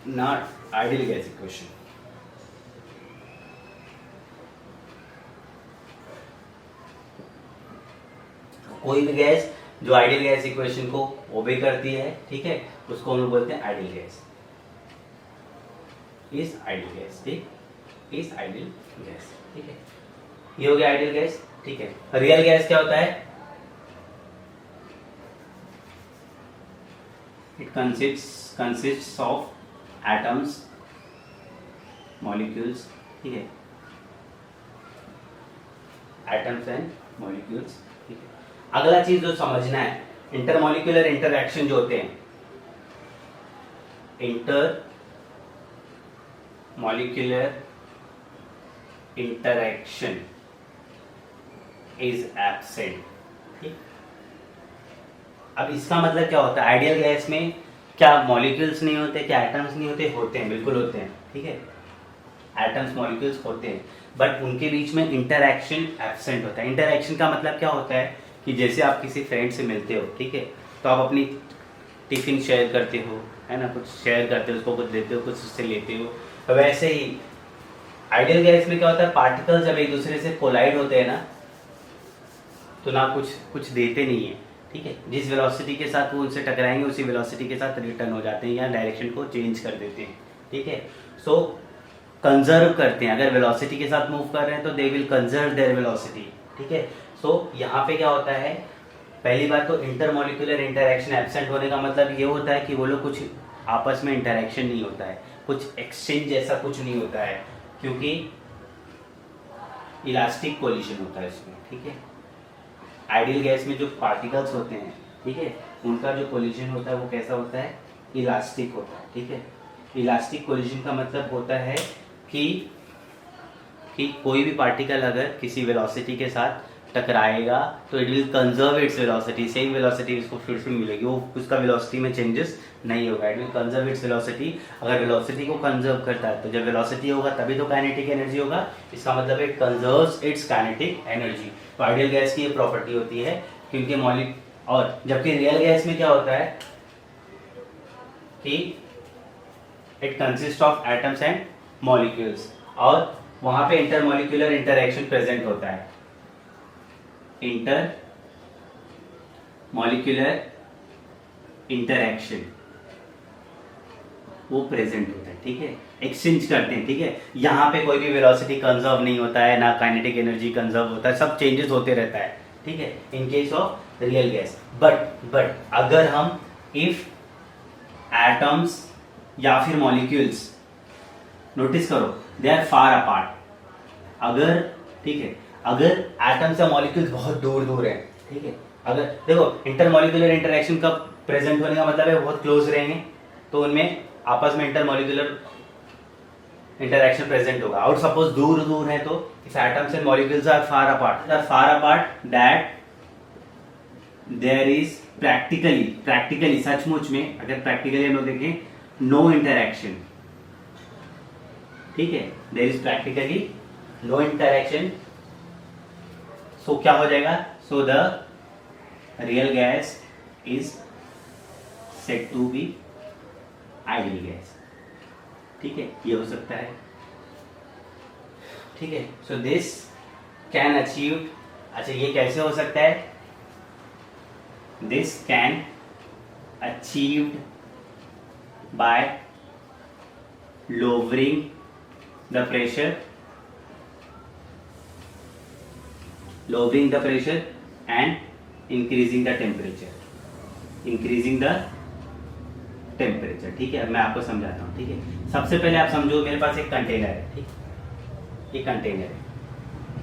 नॉट आइडियल गैस इक्वेशन। कोई भी गैस जो आइडियल गैस इक्वेशन को ओबे करती है, ठीक है, उसको हम लोग बोलते हैं ideal gas, is ideal gas, ठीक, इज आइडियल गैस, ठीक है। ये हो गया आइडियल गैस, ठीक है। रियल गैस क्या होता है, it consists of atoms, molecules, ठीक है, एटम्स एंड मॉलिक्यूल्स, ठीक है। अगला चीज जो समझना है, इंटरमॉलिक्यूलर इंटरएक्शन जो होते हैं, inter molecular interaction is absent, ठीक। अब इसका मतलब क्या होता है, आइडियल गैस में क्या मॉलिक्यूल्स नहीं होते, क्या एटम्स नहीं होते, होते हैं, बिल्कुल होते हैं, ठीक है, एटम्स मॉलिक्यूल्स होते हैं, बट उनके बीच में इंटरएक्शन एब्सेंट होता है। इंटरएक्शन का मतलब क्या होता है कि जैसे आप किसी फ्रेंड से मिलते हो, ठीक है, तो आप अपनी टिफिन शेयर करते हो, है ना, कुछ शेयर करते हो, उसको कुछ देते हो, कुछ उससे लेते हो। तो वैसे ही आइडियल गैस में क्या होता है, पार्टिकल्स जब एक दूसरे से कोलाइड होते हैं ना, तो ना कुछ देते नहीं है, ठीक है, जिस वेलोसिटी के साथ वो उनसे टकराएंगे उसी वेलोसिटी के साथ रिटर्न हो जाते हैं या डायरेक्शन को चेंज कर देते हैं, ठीक है। सो कंजर्व करते हैं, अगर वेलोसिटी के साथ मूव कर रहे हैं तो they will conserve there velocity, ठीक है। सो यहाँ पे क्या होता है, पहली बात तो इंटरमॉलिक्यूलर इंटरैक्शन एब्सेंट होने का मतलब ये होता है कि वो लोग कुछ आपस में इंटरैक्शन नहीं होता है, कुछ एक्सचेंज जैसा कुछ नहीं होता है, क्योंकि इलास्टिक कोलिजन होता है इसमें, ठीक है। आइडियल गैस में जो पार्टिकल्स होते हैं, ठीक है, उनका जो कोलिजन होता है वो कैसा होता है, इलास्टिक होता है, ठीक है। इलास्टिक कोलिजन का मतलब होता है कि कोई भी पार्टिकल अगर किसी वेलोसिटी के साथ टकराएगा तो it will conserve its velocity, same velocity इसको फिर से मिलेगी, वो उसका वेलोसिटी में चेंजेस नहीं होगा, it will conserve its velocity. अगर वेलोसिटी को कंजर्व करता है तो जब वेलोसिटी होगा तभी तो काइनेटिक एनर्जी होगा, इसका मतलब इट कंजर्व्स इट्स काइनेटिक एनर्जी। तो आइडियल गैस की ये प्रॉपर्टी होती है, क्योंकि मॉलिक, और जबकि रियल गैस में क्या होता है कि it consist of atoms and molecules, और वहां पे इंटरमॉलिक्यूलर इंटरएक्शन प्रेजेंट होता है, इंटर मॉलिक्यूलर इंटरएक्शन वो प्रेजेंट होता है, ठीक है, एक्सचेंज करते हैं, ठीक है। यहाँ पे कोई भी वेलोसिटी कंजर्व नहीं होता है, ना काइनेटिक एनर्जी कंजर्व होता है, सब चेंजेस होते रहता है, ठीक है, in case of real gas. But अगर हम इफ एटम्स या फिर मॉलिक्यूल्स, नोटिस करो, दे आर फार अपार्ट, अगर ठीक है। अगर एटम्स या मॉलिक्यूल्स बहुत दूर दूर हैं, ठीक है, अगर देखो इंटरमॉलिक्यूलर इंटरेक्शन का प्रेजेंट होने का मतलब है बहुत क्लोज रहेंगे, तो उनमें आपस में इंटरमॉलिक्यूलर इंटरेक्शन प्रेजेंट होगा। और सपोज दूर दूर है तो if atoms and molecules are far apart that there is practically सचमुच में, अगर प्रैक्टिकली हम लोग देखें, नो इंटरेक्शन, ठीक है, there is practically no interaction, so क्या हो जाएगा, so the real gas is said to be ideal gas, ठीक है, ये हो सकता है, ठीक है। सो दिस कैन अचीव, अच्छा ये कैसे हो सकता है, this can achieved by lowering the pressure and increasing the temperature, ठीक है। अब मैं आपको समझाता हूँ, ठीक है। सबसे पहले आप समझो, मेरे पास एक कंटेनर है, ठीक, ये कंटेनर है,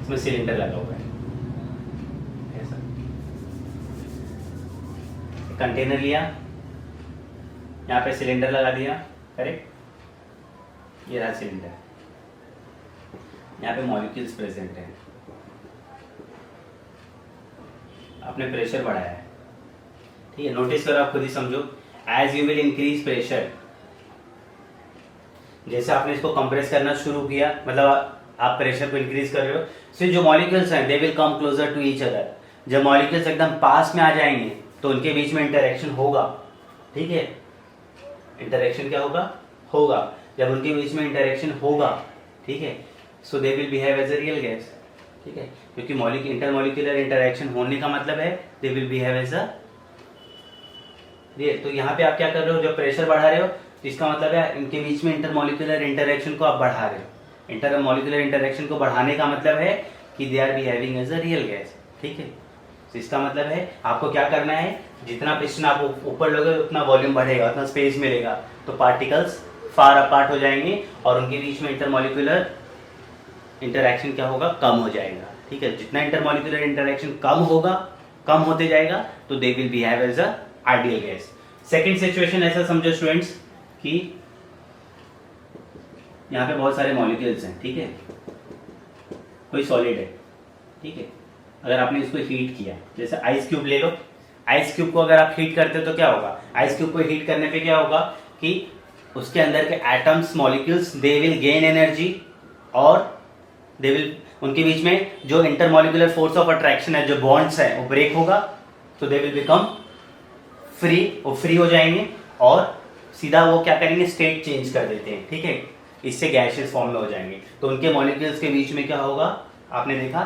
इसमें सिलेंडर लगा हुआ है, ऐसा कंटेनर लिया, यहाँ पे सिलेंडर लगा दिया, करेक्ट, ये रहा सिलेंडर, यहाँ पे मॉलिक्यूल्स प्रेजेंट है, आपने प्रेशर बढ़ाया है, ठीक है। नोटिस करो, आप खुद ही समझो, as you will increase pressure, जैसे आपने इसको कंप्रेस करना शुरू किया, मतलब आप प्रेशर को इंक्रीज कर रहे हो, सो जो मॉलिक्यूल्स हैं they will come closer to each other, जब मॉलिक्यूल्स एकदम पास में आ जाएंगे तो उनके बीच में इंटरेक्शन होगा, ठीक है, इंटरेक्शन क्या होगा, जब उनके बीच में इंटरेक्शन होगा, ठीक है, so they will behave as a real gas, ठीक है, क्योंकि इंटरमॉलिक्यूलर इंटरेक्शन होने का मतलब है they will behave as a real. तो यहाँ पे आप क्या कर रहे हो, जब प्रेशर बढ़ा रहे हो तो इसका मतलब है इनके बीच में इंटरमॉलिक्यूलर इंटरेक्शन को आप बढ़ा रहे हो। इंटरमॉलिक्यूलर इंटरेक्शन को बढ़ाने का मतलब है कि they are behaving as a real gas, ठीक है। तो इसका मतलब है आपको क्या करना है, जितना पिस्टन आप ऊपर लोगे उतना वॉल्यूम बढ़ेगा, उतना स्पेस मिलेगा, तो पार्टिकल्स फार अपार्ट हो जाएंगे और उनके बीच में इंटरमॉलिक्यूलर इंटरेक्शन क्या होगा, कम हो जाएगा, ठीक है। जितना इंटरमॉलिक्यूलर इंटरेक्शन कम होते जाएगा तो they will behave as a ideal gas. Second situation ऐसा समझो स्टूडेंट्स कि यहाँ पे बहुत सारे मॉलिक्यूल्स हैं, ठीक है, कोई सॉलिड है, ठीक है, अगर आपने इसको हीट किया, जैसे आइस क्यूब ले लो, आइस क्यूब को अगर आप हीट करते हो तो क्या होगा, आइस क्यूब को हीट करने पे क्या होगा कि उसके अंदर के atoms molecules they will gain energy और दे विल, उनके बीच में जो इंटरमॉलिक्यूलर फोर्स ऑफ अट्रैक्शन है, जो बॉन्ड्स है, वो ब्रेक होगा, तो दे विल बिकम फ्री हो जाएंगे और सीधा वो क्या करेंगे, स्टेट चेंज कर देते हैं, ठीक है, इससे गैसियस फॉर्म में हो जाएंगे। तो उनके मॉलिक्यूल्स के बीच में क्या होगा, आपने देखा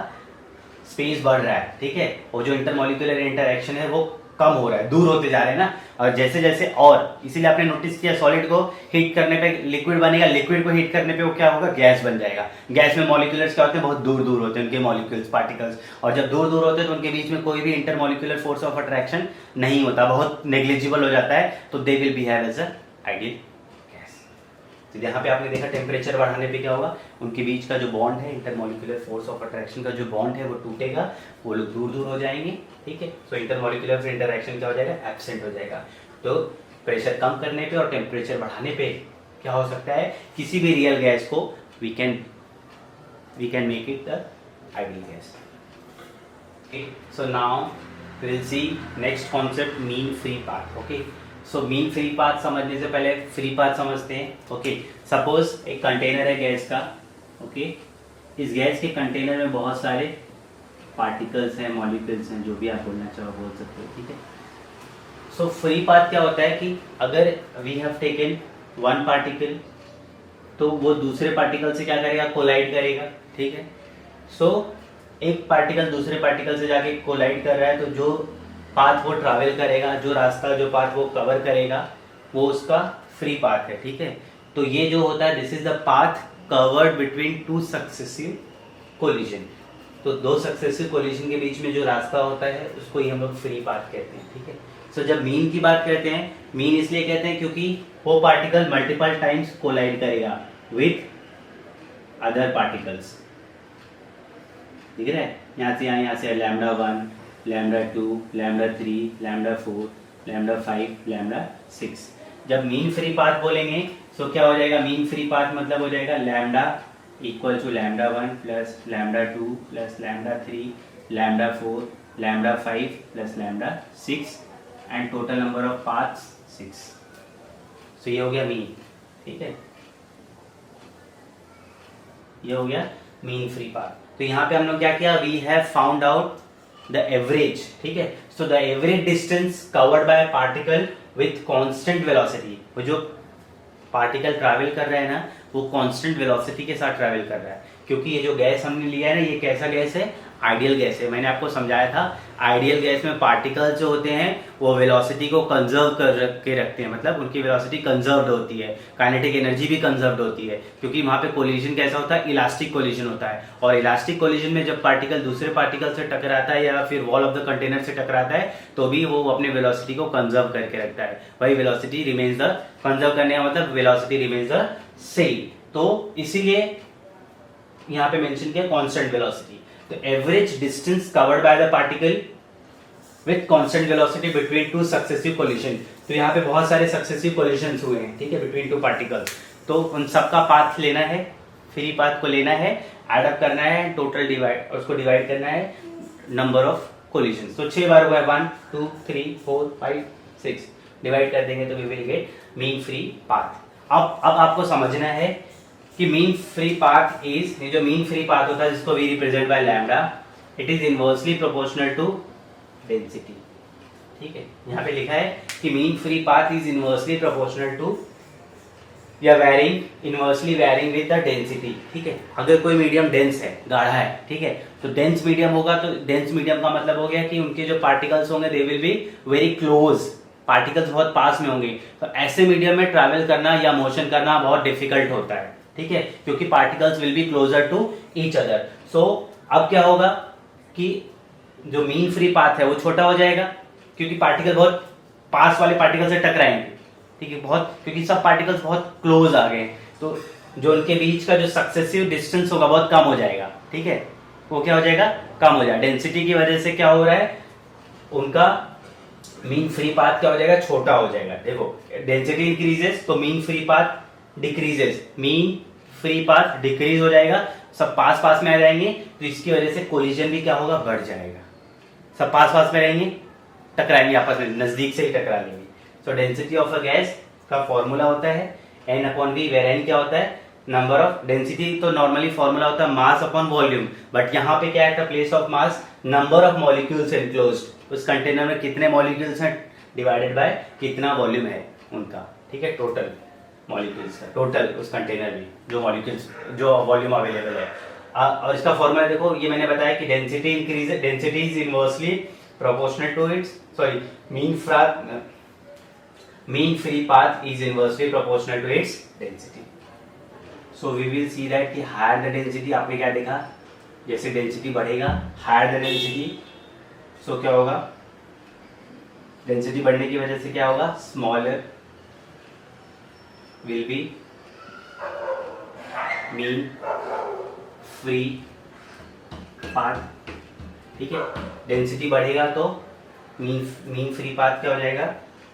स्पेस बढ़ रहा है, ठीक है, और जो इंटरमॉलिक्यूलर इंटरेक्शन है वो कम हो रहा है, दूर होते जा रहे हैं ना, और जैसे जैसे, और इसीलिए आपने नोटिस किया सॉलिड को हीट करने पे लिक्विड बनेगा, लिक्विड को हीट करने पे वो क्या होगा, गैस बन जाएगा। गैस में मॉलिक्यूलर्स क्या होते हैं, बहुत दूर दूर होते हैं उनके मॉलिक्यूल्स, पार्टिकल्स, और जब दूर दूर होते हैं तो उनके बीच में कोई भी इंटरमॉलिक्यूलर फोर्स ऑफ अट्रैक्शन नहीं होता, बहुत नेग्लिजिबल हो जाता है, तो they will behave as a ideal gas. तो यहाँ पे आपने देखा टेम्परेचर बढ़ाने पे क्या होगा, उनके बीच का जो बॉन्ड है, इंटरमॉलिक्यूलर फोर्स ऑफ अट्रैक्शन का जो बॉन्ड है वो टूटेगा, वो लोग दूर दूर हो जाएंगे, ठीक है। सो इंटरमॉलिक्यूलर इंटरेक्शन क्या हो जाएगा, एब्सेंट हो जाएगा। तो प्रेशर कम करने पे और टेम्परेचर बढ़ाने पे क्या हो सकता है, किसी भी रियल गैस को we can make it the ideal gas. So now we will see next concept, mean free path. Okay, so mean free path समझने से पहले फ्री पाथ समझते हैं। ओके, सपोज एक कंटेनर है गैस का, ओके, इस गैस के कंटेनर में बहुत सारे पार्टिकल्स हैं, मॉलिक्यूल्स हैं, जो भी आप बोलना चाहो बोल सकते हो, ठीक है। सो फ्री पाथ क्या होता है कि अगर we have taken one particle तो वो दूसरे पार्टिकल से क्या करेगा, कोलाइड करेगा, ठीक है। सो एक पार्टिकल दूसरे पार्टिकल से जाके कोलाइड कर रहा है, तो जो पाथ वो ट्रैवल करेगा, जो पाथ वो कवर करेगा, वो उसका फ्री पाथ है, ठीक है। तो ये जो होता है, this is the path covered between two successive collision. तो दो सक्सेसिव कोलिजन के बीच में जो रास्ता होता है उसको ही हम लोग फ्री पाथ कहते हैं, ठीक है। सो जब मीन की बात करते हैं, मीन इसलिए कहते हैं क्योंकि वो पार्टिकल मल्टीपल टाइम्स कोलाइड करेगा विथ अदर पार्टिकल्स, दिख रहा है, यहाँ से lambda 1, lambda 2, lambda 3, lambda 4, lambda 5, lambda 6। जब मीन फ्री पाथ बोलेंगे तो क्या हो जाएगा, मीन फ्री पाथ मतलब हो जाएगा lambda equal to lambda 1 plus lambda 2 plus lambda 3, lambda 4, lambda 5 plus lambda 6 and total number of paths 6। So ये हो गया मीन, ठीक है, ये हो गया मीन फ्री पाथ। तो यहाँ पे हम लोग क्या किया, we have found out the average, ठीक है। So the average distance covered by particle with constant velocity. वो जो पार्टिकल ट्रैवल कर रहा है ना, वो कांस्टेंट वेलोसिटी के साथ ट्रैवल कर रहा है, क्योंकि ये जो गैस हमने लिया है ना, ये कैसा गैस है, आइडियल गैस है। मैंने आपको समझाया था, आइडियल गैस में पार्टिकल्स जो होते हैं वो वेलोसिटी को कंजर्व कर के रखते हैं, मतलब उनकी वेलोसिटी कंजर्व्ड होती है, काइनेटिक एनर्जी भी कंजर्व्ड होती है, क्योंकि वहां पे कोलिजन कैसा होता है, इलास्टिक कोलिजन होता है। और इलास्टिक कोलिजन में जब पार्टिकल दूसरे पार्टिकल से टकराता है या फिर वॉल ऑफ द कंटेनर से टकराता है, तो भी वो अपने वेलोसिटी को कंजर्व करके रखता है। वही वेलोसिटी रिमेन्स द, कंजर्व करने का मतलब वेलोसिटी रिमेन्स द सेम। तो इसीलिए यहाँ पे मेंशन किया कांस्टेंट वेलोसिटी। तो average distance covered by the particle with constant velocity between two successive collision. तो यहाँ पे बहुत सारे सक्सेसिव कोलिजन्स हुए हैं, ठीक है, बिटवीन टू पार्टिकल्स। तो उन सबका पाथ लेना है, फ्री पाथ को लेना है, एड अप करना है, टोटल डिवाइड, उसको डिवाइड करना है नंबर ऑफ कोलिजन्स। तो 6 बार हुआ है, 1 2 3 4 5 6, डिवाइड कर देंगे तो we will get mean free path. अब आपको समझना है कि मीन फ्री पाथ इज, ये जो मीन फ्री पाथ होता है जिसको we represent by lambda, it is inversely proportional to density, ठीक है। यहाँ पे लिखा है कि mean free path is inversely proportional to या varying, inversely varying with the density, ठीक है। अगर कोई मीडियम डेंस है, गाढ़ा है, ठीक है, तो डेंस मीडियम होगा, तो डेंस मीडियम का मतलब हो गया कि उनके जो पार्टिकल्स होंगे they will be very close, particles बहुत पास में होंगे। तो ऐसे मीडियम में ट्रैवल करना या मोशन करना बहुत डिफिकल्ट होता है, ठीक है, क्योंकि particles will be closer to each other. So अब क्या होगा कि जो मीन फ्री पाथ है वो छोटा हो जाएगा, क्योंकि पार्टिकल बहुत पास वाले पार्टिकल से टकराएंगे, ठीक है, बहुत, क्योंकि सब पार्टिकल्स बहुत क्लोज आ गए, तो जो उनके बीच का जो सक्सेसिव डिस्टेंस होगा बहुत कम हो जाएगा, ठीक है, वो क्या हो जाएगा, कम हो जाएगा। डेंसिटी की वजह से क्या हो रहा है, उनका मीन फ्री पाथ क्या हो जाएगा, छोटा हो जाएगा। देखो डेंसिटी इंक्रीजेस तो mean free path decreases, mean free path decrease हो जाएगा, सब पास पास में आ जाएंगे, तो इसकी वजह से कोलिजन भी क्या होगा, बढ़ जाएगा, सब पास पास में रहेंगे, टकराएंगे आपस में, नजदीक से ही टकरा लेंगे। So density of a gas का फॉर्मूला होता है n upon v, where n क्या होता है, नंबर ऑफ, डेंसिटी तो नॉर्मली फॉर्मूला होता है मास अपॉन वॉल्यूम, बट यहाँ पे क्या है, place of mass number of molecules enclosed, उस कंटेनर में कितने मॉलिक्यूल्स हैं डिवाइडेड बाय कितना वॉल्यूम है उनका, ठीक है, टोटल मॉलिक्यूल्स का, टोटल उस कंटेनर में जो मॉलिक्यूल्स, जो वॉल्यूम अवेलेबल है। और इसका फॉर्मूला देखो, ये मैंने बताया कि density increase, density is inversely proportional to its, sorry, mean free path is inversely proportional to its density. So we will see that कि हायर द डेंसिटी, आपने क्या देखा, जैसे डेंसिटी बढ़ेगा, हायर द डेंसिटी, सो क्या होगा, डेंसिटी बढ़ने की वजह से क्या होगा, smaller will be mean free path, ठीक है। डेंसिटी बढ़ेगा तो मीन फ्री पाथ क्या हो जाएगा,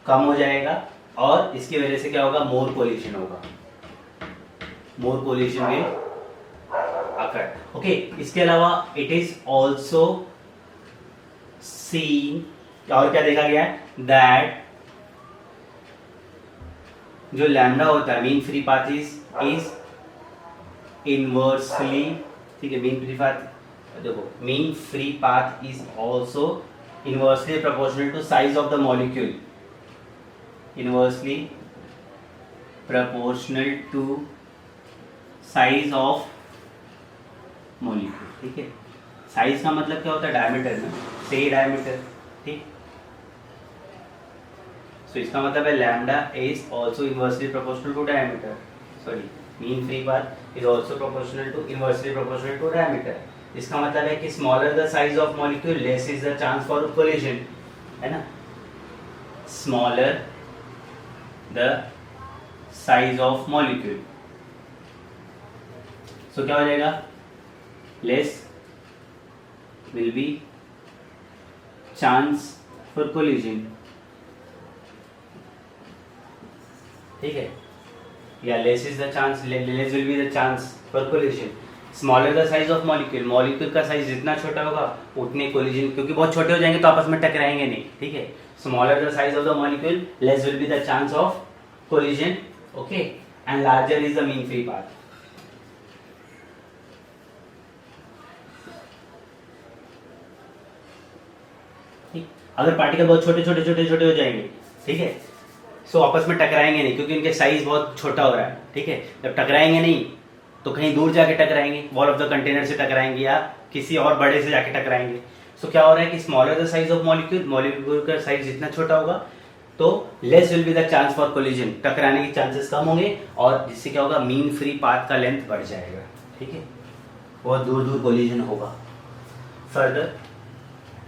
कम हो जाएगा, और इसकी वजह से क्या होगा, मोर कोलिजन होगा, मोर कोलिजन विल अकर, ओके। इसके अलावा इट इज ऑल्सो सीन, और क्या देखा गया है, दैट जो लैम्डा होता है, mean free path is inversely, ठीक है, मीन फ्री पाथ, देखो mean free path is also inversely proportional to size of the molecule, inversely proportional to size of molecule, ठीक है। साइज का मतलब क्या होता है, डायमीटर ना, से डायमीटर, ठीक। सो इसका मतलब है lambda is also inversely proportional to diameter, sorry, mean free path is also proportional to, inversely proportional to diameter. इसका मतलब है कि smaller the size of molecule, less is the chance for collision, है ना, smaller the size of molecule, so क्या हो जाएगा, less will be chance for collision, ठीक है, या less is the chance, less will be the chance for collision. Smaller the size of molecule, molecule का साइज जितना छोटा होगा उतने कोलिजन, क्योंकि बहुत छोटे हो जाएंगे तो आपस में टकराएंगे नहीं, ठीक है। Smaller the size of the molecule, less will be the chance of collision, okay, and larger is the mean free path. अगर पार्टिकल बहुत छोटे छोटे छोटे छोटे हो जाएंगे, ठीक है, सो आपस में टकराएंगे नहीं, क्योंकि इनके साइज बहुत छोटा हो रहा है, ठीक है। जब टकराएंगे नहीं तो कहीं दूर जाके टकराएंगे, वॉल ऑफ द कंटेनर से टकराएंगे या किसी और बड़े से जाके टकराएंगे। सो क्या हो रहा है कि smaller the size of molecule, molecule का साइज जितना छोटा होगा तो less will be the chance for collision, टकराने के चांसेस कम होंगे, और जिससे क्या होगा, मीन फ्री पाथ का लेंथ बढ़ जाएगा, ठीक है, बहुत दूर दूर कोलिजन होगा फर्दर,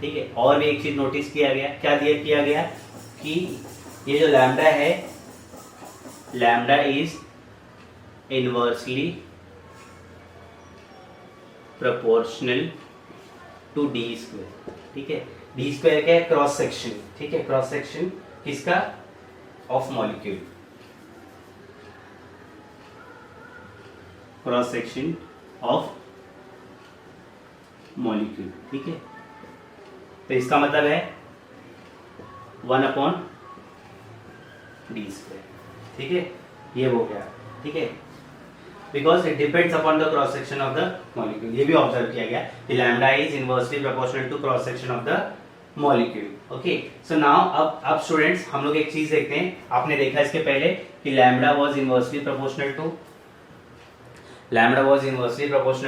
ठीक है। और भी एक चीज नोटिस किया गया, क्या किया गया कि ये जो लैम्डा है, lambda is inversely proportional to d square, ठीक है। डी स्क्वायर क्या है, क्रॉस सेक्शन, ठीक है, क्रॉस सेक्शन किसका, of molecule, cross section of molecule, ठीक है। तो इसका मतलब है 1/d², ठीक है, ये हो गया, ठीक है, because it depends upon the cross section of the molecule. ये भी ऑब्जर्व किया गया कि lambda is inversely proportional to cross section of the molecule, okay. So now अब स्टूडेंट्स हम लोग एक चीज देखते हैं, आपने देखा इसके पहले कि lambda was inversely proportional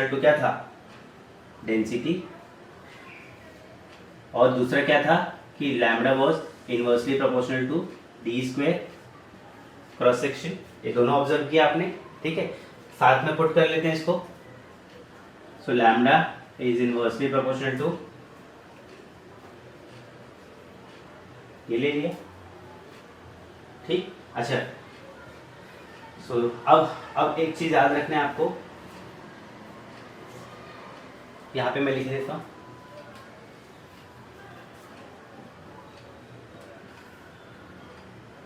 to क्या था, डेंसिटी, और दूसरा क्या था कि lambda was inversely proportional to d² cross section. ये दोनों ऑब्जर्व किया आपने, ठीक है, साथ में पुट कर लेते हैं इसको। So lambda is inversely proportional to, ये ले लिया, ठीक, अच्छा। सो अब एक चीज याद रखना है आपको, यहां पे मैं लिख देता हूं,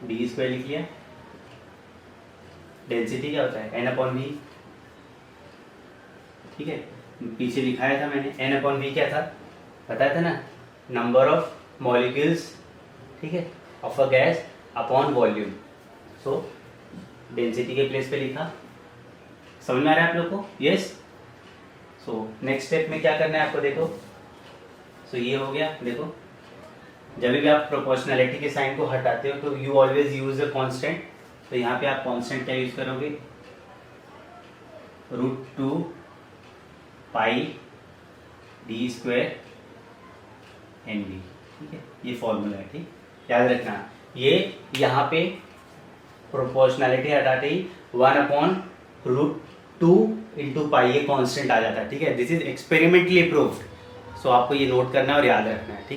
d² लिख लिया, डेंसिटी क्या होता है, n/v, ठीक है, पीछे लिखाया था मैंने, n/v क्या था, बताया था ना, नंबर ऑफ मॉलिक्यूल्स, ठीक है, of a gas upon volume. So density के प्लेस पे लिखा, समझ में आ रहा है आप लोग को, यस। सो नेक्स्ट स्टेप में क्या करना है आपको, देखो, सो ये हो गया, देखो, जब भी आप प्रोपोर्शनैलिटी के साइन को हटाते हो तो you always use a constant, तो यहाँ पे आप कांस्टेंट क्या यूज करोगे, √2 पाई d² NV, ठीक है, ये फॉर्मूला है, ठीक, याद रखना। ये यहाँ पे प्रोपोर्शनैलिटी हटाते ही 1/√2 इंटू पाई ये कांस्टेंट आ जाता है, ठीक है, दिस इज एक्सपेरिमेंटली प्रूव्ड। सो आपको ये नोट करना है और याद रखना है, ठीक।